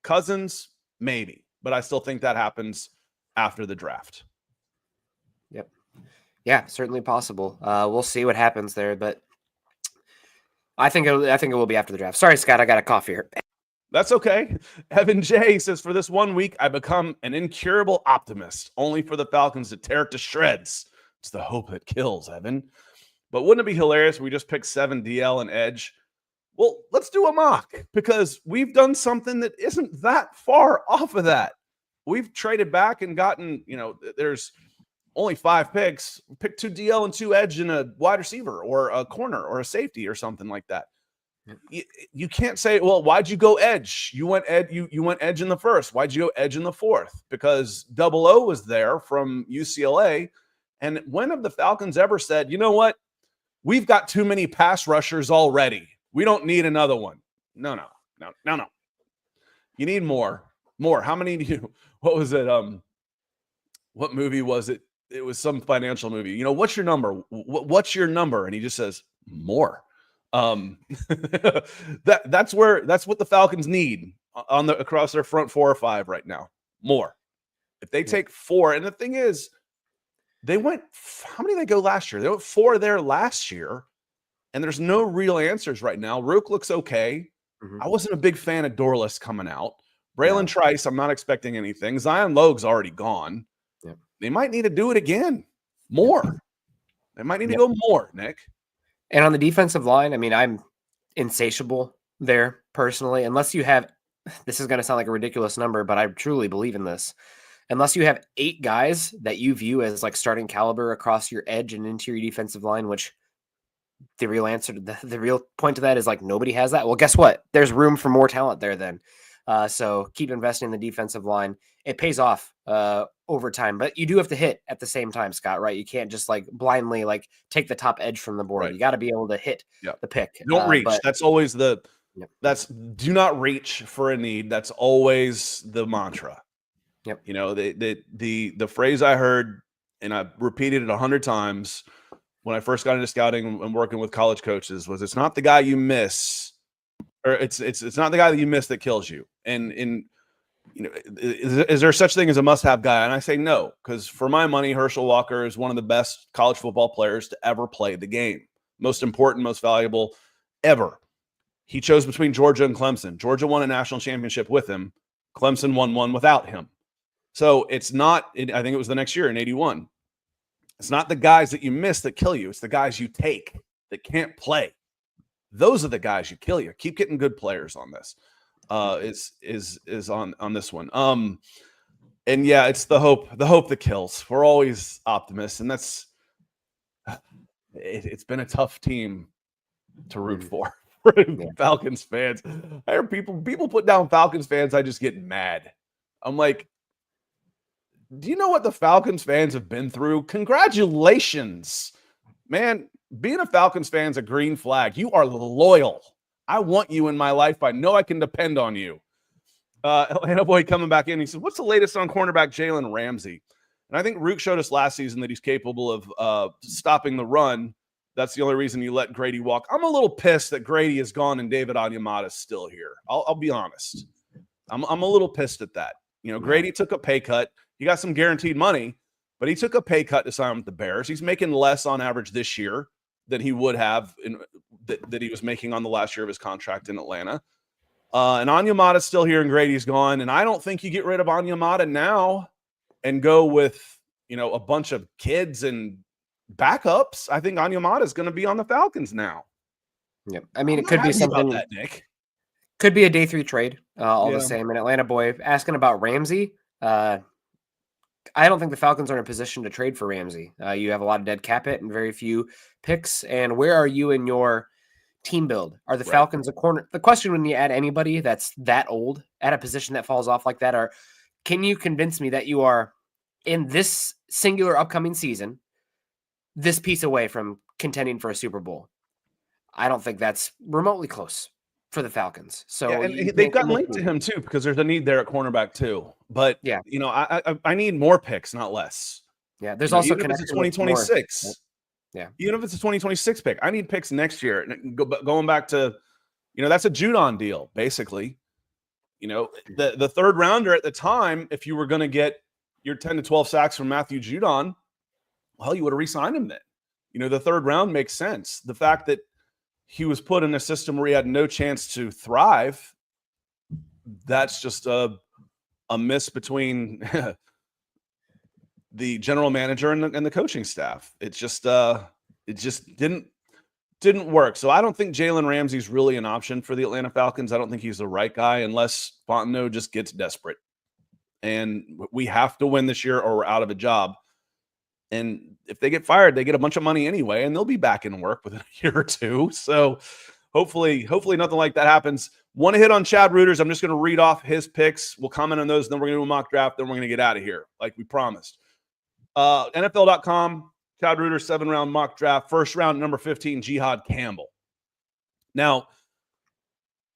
Cousins, maybe, but I still think that happens after the draft. Yep. Yeah, certainly possible. We'll see what happens there, but I think it will be after the draft. Sorry, Scott, I got a cough here. That's okay. Evan J says, for this 1 week, I become an incurable optimist, only for the Falcons to tear it to shreds. It's the hope that kills, Evan. But wouldn't it be hilarious if we just picked 7 DL and edge? Well, let's do a mock, because we've done something that isn't that far off of that. We've traded back and gotten, there's only 5 picks. Pick 2 DL and 2 edge and a wide receiver or a corner or a safety or something like that. You can't say, well, why'd you go edge? You went edge in the first. Why'd you go edge in the fourth? Because 00 was there from UCLA. And when have the Falcons ever said, you know what? We've got too many pass rushers already. We don't need another one. No. You need more. How many do you, what was it? What movie was it? It was some financial movie. What's your number? What's your number? And he just says, more. That's what the Falcons need across their front 4 or 5 right now. More. If they take 4, and the thing is, how many did they go last year? They went 4 there last year, and there's no real answers right now. Rook looks okay. Mm-hmm. I wasn't a big fan of Dorless coming out. Braylon Trice, I'm not expecting anything. Zion Logue's already gone. Yep. They might need to do it again. More. They might need to go more, Nick. And on the defensive line, I mean, I'm insatiable there personally, unless you have this is going to sound like a ridiculous number, but I truly believe in this. Unless you have 8 guys that you view as like starting caliber across your edge and interior defensive line, which the real answer to the real point to that is like nobody has that. Well, guess what? There's room for more talent there then. So keep investing in the defensive line. It pays off over time, but you do have to hit at the same time, Scott, right? You can't just like blindly like take the top edge from the board. Right. You got to be able to hit the pick. Don't reach. That's always do not reach for a need. That's always the mantra. Yep. You know, the phrase I heard, and I repeated it 100 times when I first got into scouting and working with college coaches, was it's not the guy you miss, or it's not the guy that you miss that kills you. And you know, is there such thing as a must-have guy? And I say no, because for my money, Herschel Walker is one of the best college football players to ever play the game. Most important, most valuable ever. He chose between Georgia and Clemson. Georgia won a national championship with him. Clemson won one without him. So it's not, I think it was the next year in 81. It's not the guys that you miss that kill you. It's the guys you take that can't play. Those are the guys you kill you. Keep getting good players on this. Is on this one. And yeah, it's the hope that kills. We're always optimists, and it's been a tough team to root for. Falcons fans. I hear people put down Falcons fans. I just get mad. I'm like, do you know what the Falcons fans have been through? Congratulations, man. Being a Falcons fan is a green flag. You are loyal. I want you in my life. I know I can depend on you. Atlanta boy coming back in. He said, what's the latest on cornerback Jalen Ramsey? And I think Rook showed us last season that he's capable of stopping the run. That's the only reason you let Grady walk. I'm a little pissed that Grady is gone and David Onyemata is still here. I'll be honest. I'm a little pissed at that. You know, Grady took a pay cut. He got some guaranteed money, but he took a pay cut to sign with the Bears. He's making less on average this year than he would have that he was making on the last year of his contract in Atlanta. And Onyemata's still here and Grady's gone. And I don't think you get rid of Onyemata now and go with, you know, a bunch of kids and backups. I think Onyemata is going to be on the Falcons now. Yeah, I mean, it could be something. That, Nick. Could be a day 3 trade. The same. And Atlanta boy asking about Ramsey. I don't think the Falcons are in a position to trade for Ramsey. You have a lot of dead cap hit and very few picks. And where are you in your team build? Are the Falcons a corner? The question when you add anybody that's that old at a position that falls off like that, are can you convince me that you are in this singular upcoming season this piece away from contending for a Super Bowl? I don't think that's remotely close for the Falcons. So and they've got linked to him too, because there's a need there at cornerback too. But you know, I need more picks, not less. Yeah, there's also even if it's a 2026. Yeah, even if it's a 2026 pick, I need picks next year. And going back to, you know, that's a Judon deal, basically. You know, the third rounder at the time, if you were going to get your 10 to 12 sacks from Matthew Judon, well, you would have re-signed him then. You know, the third round makes sense. The fact that he was put in a system where he had no chance to thrive, that's just a miss between the general manager and the coaching staff. It just didn't work. So I don't think Jalen Ramsey's really an option for the Atlanta Falcons. I don't think he's the right guy unless Fontenot just gets desperate. And we have to win this year or we're out of a job. And if they get fired, they get a bunch of money anyway, and they'll be back in work within a year or two. So hopefully nothing like that happens. Want to hit on Chad Reuters. I'm just going to read off his picks. We'll comment on those, and then we're going to do a mock draft. Then we're going to get out of here like we promised. NFL.com, Chad Reuters, 7-round mock draft. First round, number 15, Jihad Campbell. Now,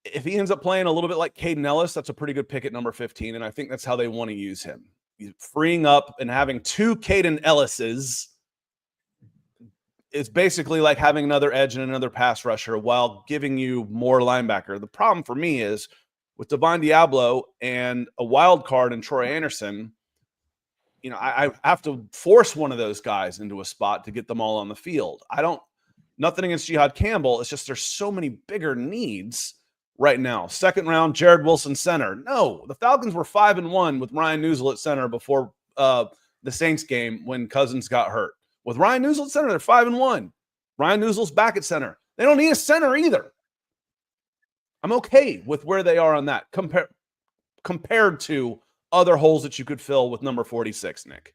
if he ends up playing a little bit like Caden Ellis, that's a pretty good pick at number 15, and I think that's how they want to use him. Freeing up and having 2 Caden Ellises is basically like having another edge and another pass rusher while giving you more linebacker. The problem for me is with Divine Diablo and a wild card in Troy Anderson, you know, I have to force one of those guys into a spot to get them all on the field. Nothing against Jihad Campbell. It's just there's so many bigger needs right now. Second round, Jared Wilson, center. No, the Falcons were 5-1 with Ryan Newsel at center before the Saints game when Cousins got hurt. With Ryan Newsel at center, they're 5-1. Ryan Newsel's back at center. They don't need a center either. I'm okay with where they are on that. compared to other holes that you could fill with number 46, Nick?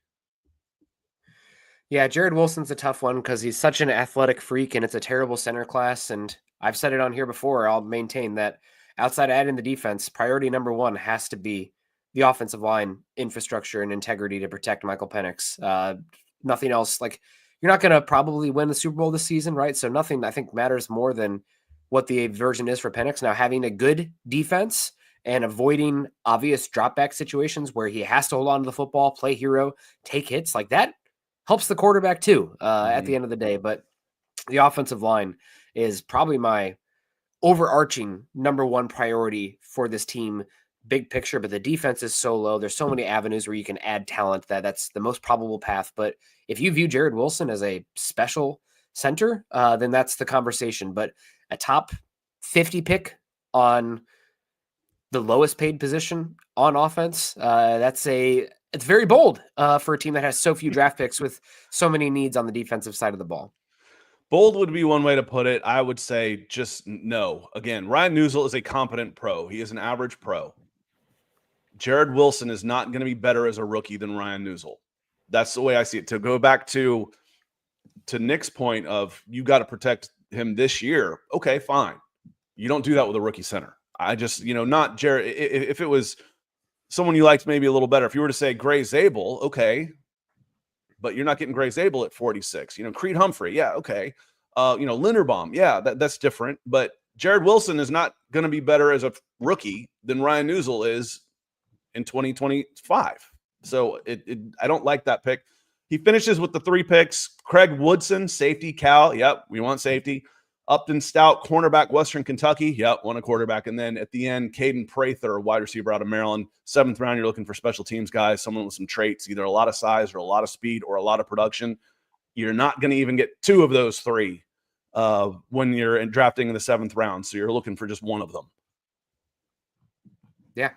Yeah, Jared Wilson's a tough one because he's such an athletic freak and it's a terrible center class. And I've said it on here before. I'll maintain that outside of adding the defense, priority number one has to be the offensive line infrastructure and integrity to protect Michael Penix. Nothing else. Like, you're not going to probably win the Super Bowl this season, right? So nothing I think matters more than what the version is for Penix. Now, having a good defense and avoiding obvious dropback situations where he has to hold on to the football, play hero, take hits like that helps the quarterback too at the end of the day. But the offensive line is probably my overarching number one priority for this team, big picture. But the defense is so low. There's so many avenues where you can add talent that's the most probable path. But if you view Jared Wilson as a special center, then that's the conversation. But a top 50 pick on the lowest paid position on offense, it's very bold for a team that has so few draft picks with so many needs on the defensive side of the ball. Bold would be one way to put it. I would say just no. Again, Ryan Newsel is a competent pro. He is an average pro. Jared Wilson is not going to be better as a rookie than Ryan Newsel. That's the way I see it. To go back to Nick's point of you got to protect him this year. Okay, fine. You don't do that with a rookie center. I just, not Jared. If it was someone you liked maybe a little better, if you were to say Gray Zabel, okay, but you're not getting Gray Zabel at 46. Creed Humphrey, yeah, okay. Linderbaum, yeah, that's different. But Jared Wilson is not going to be better as a rookie than Ryan Newsel is in 2025. So I don't like that pick. He finishes with the 3 picks. Craig Woodson, safety, Cal. Yep, we want safety. Upton Stout, cornerback, Western Kentucky. Yep, want a quarterback. And then at the end, Caden Prather, wide receiver out of Maryland. 7th round, you're looking for special teams guys, someone with some traits, either a lot of size or a lot of speed or a lot of production. You're not going to even get 2 of those 3 when you're drafting in the 7th round. So you're looking for just one of them. Yeah,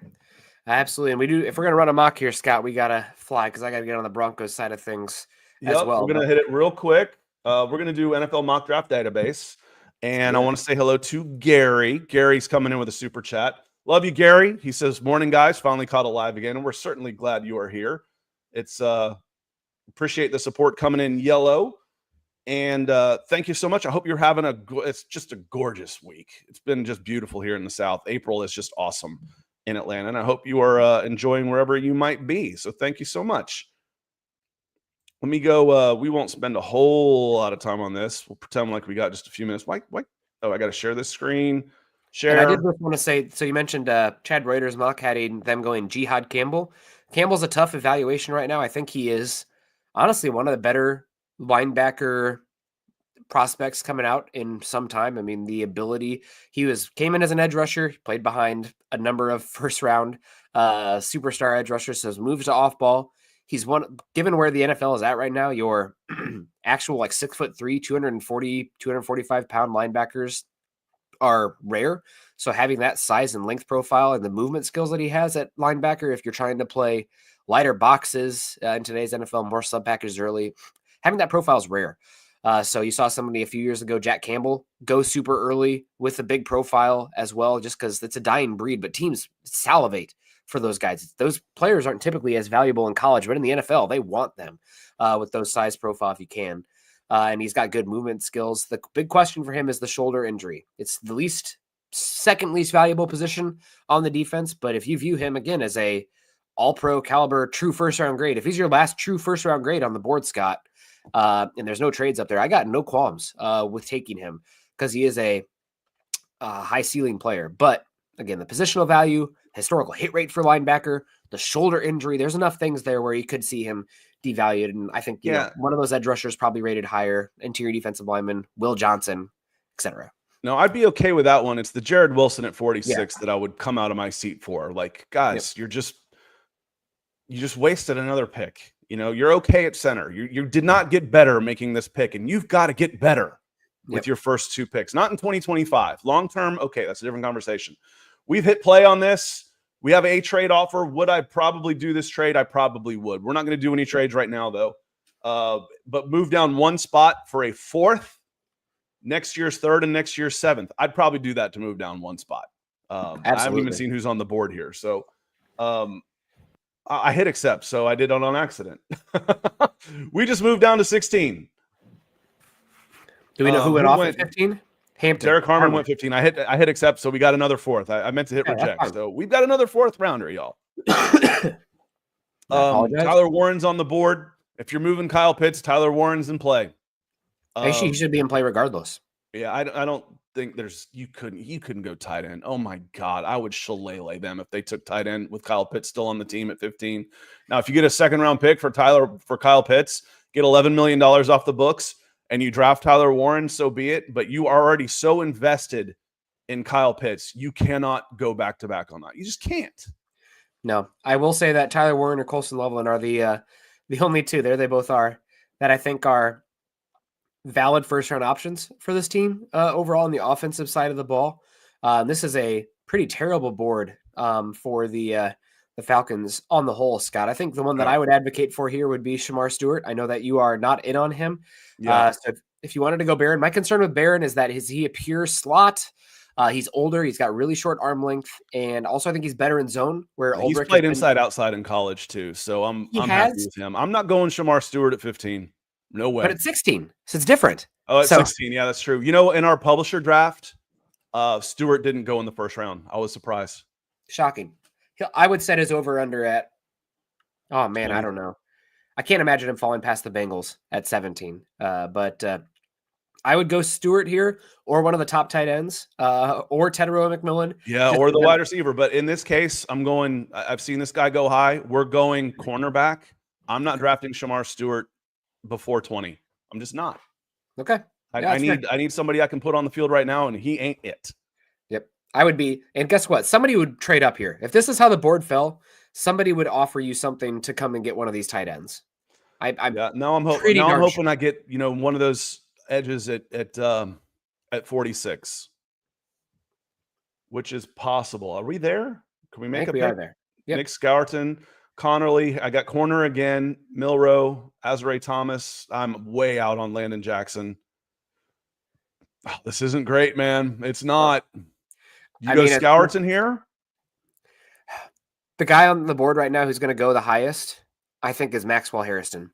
absolutely. And we do, if we're going to run a mock here, Scott, we got to fly because I got to get on the Broncos side of things as well. We're going to hit it real quick. We're going to do NFL Mock Draft Database. And I want to say hello to Gary. Gary's coming in with a super chat. Love you, Gary. He says, morning, guys. Finally caught alive again. And we're certainly glad you are here. It's appreciate the support coming in yellow. And thank you so much. I hope you're having it's just a gorgeous week. It's been just beautiful here in the South. April is just awesome in Atlanta. And I hope you are enjoying wherever you might be. So thank you so much. Let me go. We won't spend a whole lot of time on this. We'll pretend like we got just a few minutes. Why? Oh, I got to share this screen. Share. And I did just want to say, so you mentioned Chad Reuter's mock had them going Jihad Campbell. Campbell's a tough evaluation right now. I think he is honestly one of the better linebacker prospects coming out in some time. I mean, the ability, came in as an edge rusher, played behind a number of first round superstar edge rushers, so has moved to off ball. He's given where the NFL is at right now, your actual 6'3", 245 pound linebackers are rare. So having that size and length profile and the movement skills that he has at linebacker, if you're trying to play lighter boxes in today's NFL, more sub packages early, having that profile is rare. So you saw somebody a few years ago, Jack Campbell, go super early with a big profile as well, just because it's a dying breed, but teams salivate for those guys. Those players aren't typically as valuable in college, but in the NFL, they want them with those size profile if you can. And he's got good movement skills. The big question for him is the shoulder injury. It's the second least valuable position on the defense. But if you view him again as a all-pro caliber, true first-round grade, if he's your last true first-round grade on the board, Scott, and there's no trades up there, I got no qualms with taking him because he is a high-ceiling player. But again, the positional value, historical hit rate for linebacker, the shoulder injury, there's enough things there where you could see him devalued. And I think, you know, one of those edge rushers probably rated higher, interior defensive lineman, Will Johnson, etc. No, I'd be okay with that one. It's the Jared Wilson at 46 that I would come out of my seat for. Like, guys, you just wasted another pick. You know, you're okay at center. You did not get better making this pick, and you've got to get better with your first 2 picks. Not in 2025. Long term, okay, that's a different conversation. We've hit play on this. We have a trade offer. Would I probably do this trade? I probably would. We're not going to do any trades right now, though. But move down 1 spot for a 4th, next year's 3rd, and next year's 7th. I'd probably do that to move down 1 spot. I haven't even seen who's on the board here. So I hit accept, so I did it on accident. We just moved down to 16. Do we know who went off at 15? Hampton. Derek Harmon went 15. I hit accept, so we got another fourth. I meant to hit reject. So we've got another fourth rounder, y'all. Tyler Warren's on the board. If you're moving Kyle Pitts, Tyler Warren's in play. He should be in play regardless. Yeah, I don't think you couldn't go tight end. Oh my God, I would shillelagh them if they took tight end with Kyle Pitts still on the team at 15. Now, if you get a second round pick for Kyle Pitts, get $11 million off the books, and you draft Tyler Warren, so be it. But you are already so invested in Kyle Pitts, you cannot go back to back on that. You just can't. No, I will say that Tyler Warren or Colson Loveland are the only two there. They both are that I think are valid first round options for this team overall on the offensive side of the ball. This is a pretty terrible board for the Falcons on the whole, Scott. I think the one that I would advocate for here would be Shamar Stewart. I know that you are not in on him. Yeah. So if you wanted to go Barron, my concern with Barron is that is he a pure slot? He's older. He's got really short arm length, and also I think he's better in zone. Where he's played inside outside in college too, so I'm happy with him. I'm not going Shamar Stewart at 15. No way. But at 16, so it's different. Oh, at 16, yeah, that's true. You know, in our publisher draft, Stewart didn't go in the first round. I was surprised. Shocking. I would set his over under at. Oh man, 20. I don't know. I can't imagine him falling past the Bengals at 17. But I would go Stewart here, or one of the top tight ends, or Teteroa McMillan. Yeah, or the wide receiver. But in this case, I've seen this guy go high. We're going cornerback. I'm not drafting Shamar Stewart before 20. I'm just not. Okay. I need somebody I can put on the field right now, and he ain't it. Yep. I would be. And guess what? Somebody would trade up here. If this is how the board fell, somebody would offer you something to come and get one of these tight ends. Now I'm hoping I get, one of those edges at 46, which is possible. Are we there? Can we make a pick? We are there. Yep. Nick Scourton, Connerly. I got corner again. Milroe, Azrae Thomas. I'm way out on Landon Jackson. Oh, this isn't great, man. It's not. You go Scourton here? The guy on the board right now who's going to go the highest, I think, is Maxwell Harrison.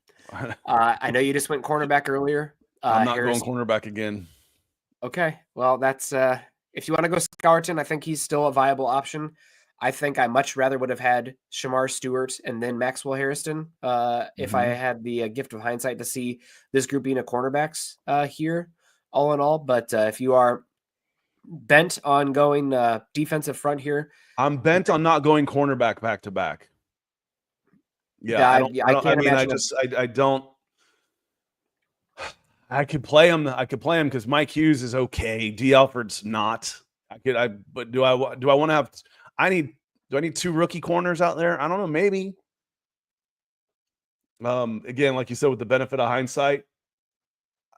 I know you just went cornerback earlier. I'm not going cornerback again. Okay. Well, that's if you want to go Scourton, I think he's still a viable option. I think I much rather would have had Shamar Stewart and then Maxwell Harrison if I had the gift of hindsight to see this group being a cornerbacks here, all in all. But if you are bent on going defensive front here, I'm bent on not going cornerback back to back. Yeah, I could play him. Because Mike Hughes is okay. D. Alford's not. But do I want to have? Do I need two rookie corners out there? I don't know. Maybe. Again, like you said, with the benefit of hindsight.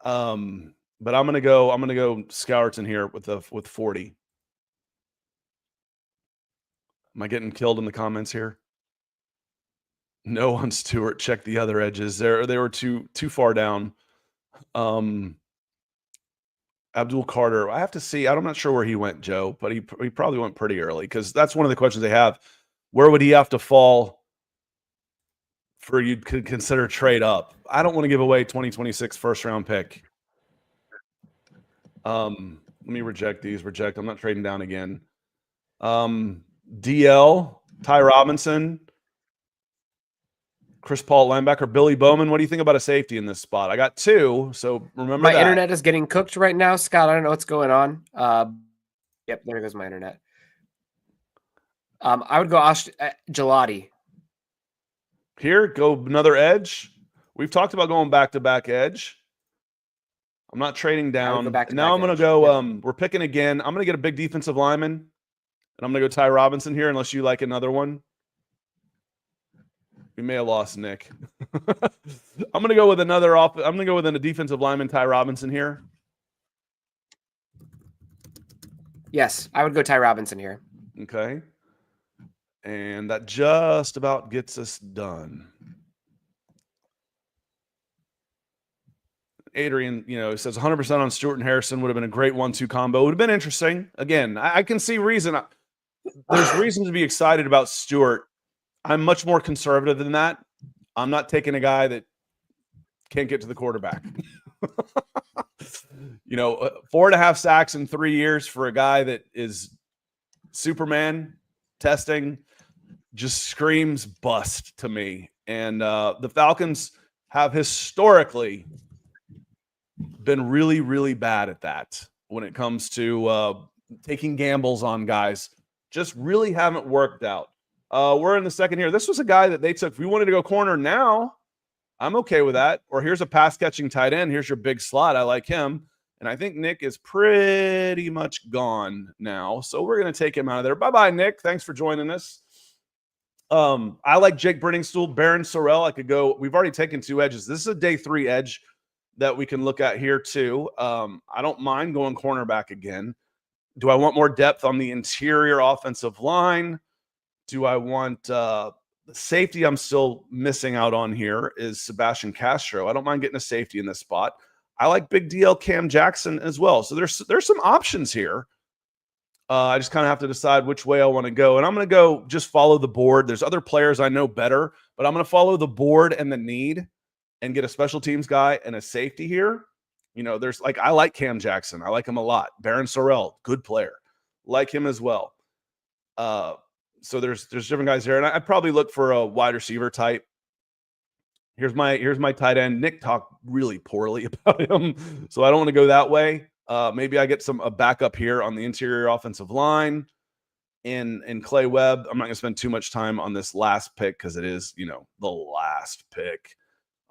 But I'm gonna go Scourton here with 40. Am I getting killed in the comments here? No on Stewart. Check the other edges. They were too far down. Abdul Carter. I have to see. I'm not sure where he went, Joe, but he probably went pretty early because that's one of the questions they have. Where would he have to fall for you to consider trade up? I don't want to give away 2026 first round pick. Let me reject these. I'm not trading down again. DL, Ty Robinson, Chris Paul linebacker, Billy Bowman. What do you think about a safety in this spot? I got two, so remember my internet is getting cooked right now, Scott. I don't know what's going on. Yep, there goes my internet. I would go Gelati. Here, go another edge. We've talked about going back-to-back edge. I'm not trading down. Now I'm going to go we're picking again. I'm going to get a big defensive lineman, and I'm going to go Ty Robinson here unless you like another one. We may have lost Nick. I'm going to go with I'm going to go with a defensive lineman, Ty Robinson here. Yes, I would go Ty Robinson here. Okay. And that just about gets us done. Adrian, says 100% on Stewart and Harrison would have been a great 1-2 combo. It would have been interesting. Again, I can see reason. There's reason to be excited about Stewart I'm much more conservative than that. I'm not taking a guy that can't get to the quarterback. 4.5 sacks in 3 years for a guy that is Superman testing just screams bust to me. And the Falcons have historically been really, really bad at that when it comes to taking gambles on guys. Just really haven't worked out. We're in the second here. This was a guy that they took. If we wanted to go corner now, I'm okay with that. Or here's a pass-catching tight end. Here's your big slot. I like him. And I think Nick is pretty much gone now. So we're going to take him out of there. Bye-bye, Nick. Thanks for joining us. I like Jake Brenningstool, Baron Sorrell. I could go. We've already taken 2 edges. This is a day 3 edge that we can look at here too. I don't mind going cornerback again. Do I want more depth on the interior offensive line? Do I want the safety? I'm still missing out on here is Sebastian Castro. I don't mind getting a safety in this spot. I like big DL Cam Jackson as well. So there's some options here. I just kind of have to decide which way I want to go. And I'm going to go just follow the board. There's other players I know better, but I'm going to follow the board and the need and get a special teams guy and a safety here. There's I like Cam Jackson. I like him a lot. Baron Sorrell, good player. Like him as well. So there's different guys there. And I'd probably look for a wide receiver type. Here's my tight end. Nick talked really poorly about him, so I don't want to go that way. Maybe I get a backup here on the interior offensive line in Clay Webb. I'm not going to spend too much time on this last pick because it is, the last pick.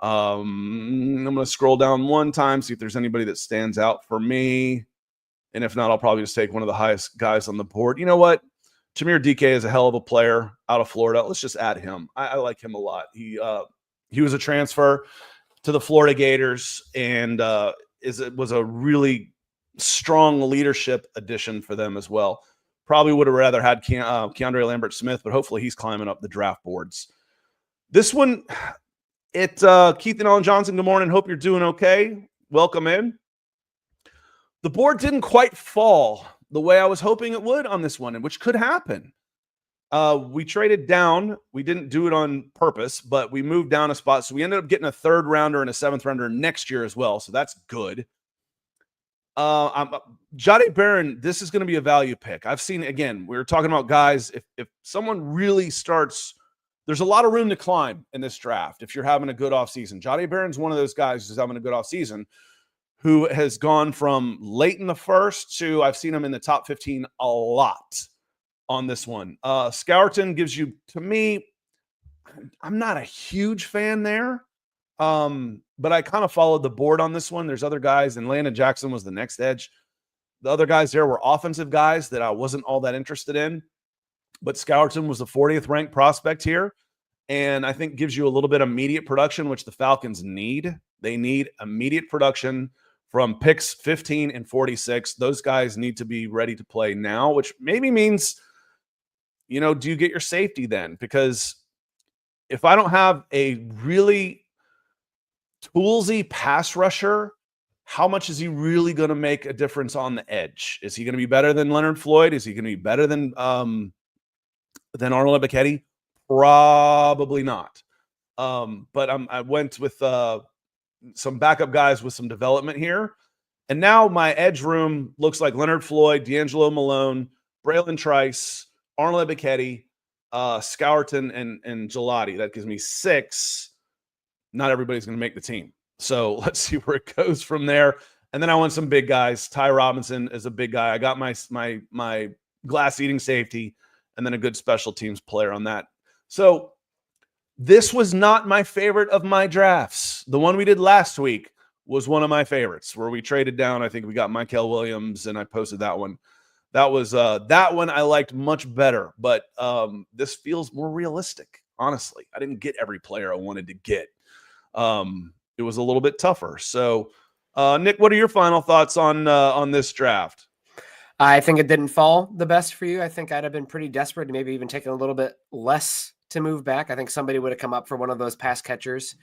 I'm going to scroll down one time, see if there's anybody that stands out for me. And if not, I'll probably just take one of the highest guys on the board. You know what? Jameer DK is a hell of a player out of Florida. Let's just add him. I like him a lot. He was a transfer to the Florida Gators and was a really strong leadership addition for them as well. Probably would have rather had Keandre Lambert-Smith, but hopefully he's climbing up the draft boards. This one, Keith and Alan Johnson, good morning. Hope you're doing okay. Welcome in. The board didn't quite fall the way I was hoping it would on this one, which could happen. We traded down. We didn't do it on purpose, but we moved down a spot. So we ended up getting a 3rd rounder and a 7th rounder next year as well. So that's good. Jahdae Barron, this is going to be a value pick. I've seen, again, we were talking about guys. If someone really starts, there's a lot of room to climb in this draft if you're having a good offseason. Jahdae Barron's one of those guys who's having a good offseason who has gone from late in the first to I've seen him in the top 15 a lot on this one. Scourton gives you, to me, I'm not a huge fan there. But I kind of followed the board on this one. There's other guys, and Landon Jackson was the next edge. The other guys there were offensive guys that I wasn't all that interested in. But Scourton was the 40th ranked prospect here. And I think gives you a little bit of immediate production, which the Falcons need. They need immediate production from picks 15 and 46. Those guys need to be ready to play now, which maybe means, do you get your safety then? Because if I don't have a really toolsy pass rusher, how much is he really going to make a difference on the edge? Is he going to be better than Leonard Floyd? Is he going to be better than Arnold Ebiketie? Probably not. But I went with some backup guys with some development here. And now my edge room looks like Leonard Floyd, D'Angelo Malone, Braylon Trice, Arnold Ebiketie, Scourton, and Gelati. That gives me 6. Not everybody's going to make the team. So let's see where it goes from there. And then I want some big guys. Ty Robinson is a big guy. I got my glass-eating safety and then a good special teams player on that. So this was not my favorite of my drafts. The one we did last week was one of my favorites where we traded down. I think we got Michael Williams, and I posted that one. That was that one I liked much better, but this feels more realistic, honestly. I didn't get every player I wanted to get. It was a little bit tougher. So, Nick, what are your final thoughts on this draft? I think it didn't fall the best for you. I think I'd have been pretty desperate to maybe even taking a little bit less to move back. I think somebody would have come up for one of those pass catchers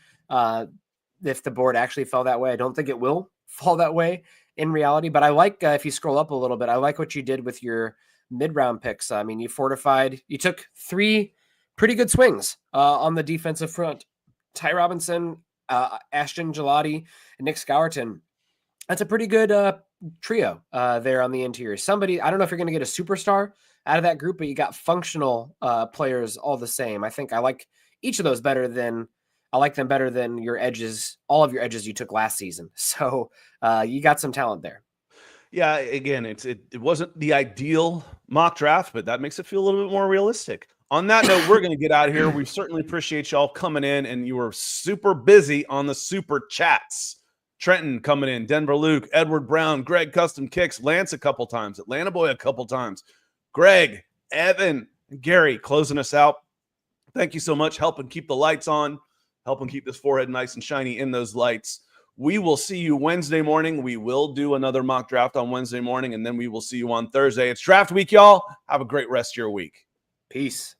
if the board actually fell that way. I don't think it will fall that way in reality, but I like, if you scroll up a little bit, I like what you did with your mid-round picks. I mean, you took 3 pretty good swings on the defensive front. Ty Robinson, Ashton Gelati, and Nick Scourton. That's a pretty good trio there on the interior. Somebody, I don't know if you're going to get a superstar out of that group, but you got functional players all the same. I think I like each of those better than your edges, all of your edges you took last season. So you got some talent there. Yeah, again, it wasn't the ideal mock draft, but that makes it feel a little bit more realistic. On that note, we're going to get out of here. We certainly appreciate y'all coming in, and you were super busy on the super chats. Trenton coming in, Denver Luke, Edward Brown, Greg Custom Kicks, Lance a couple times, Atlanta Boy a couple times, Greg, Evan, and Gary closing us out. Thank you so much, helping keep the lights on, helping keep this forehead nice and shiny in those lights. We will see you Wednesday morning. We will do another mock draft on Wednesday morning, and then we will see you on Thursday. It's draft week, y'all. Have a great rest of your week. Peace.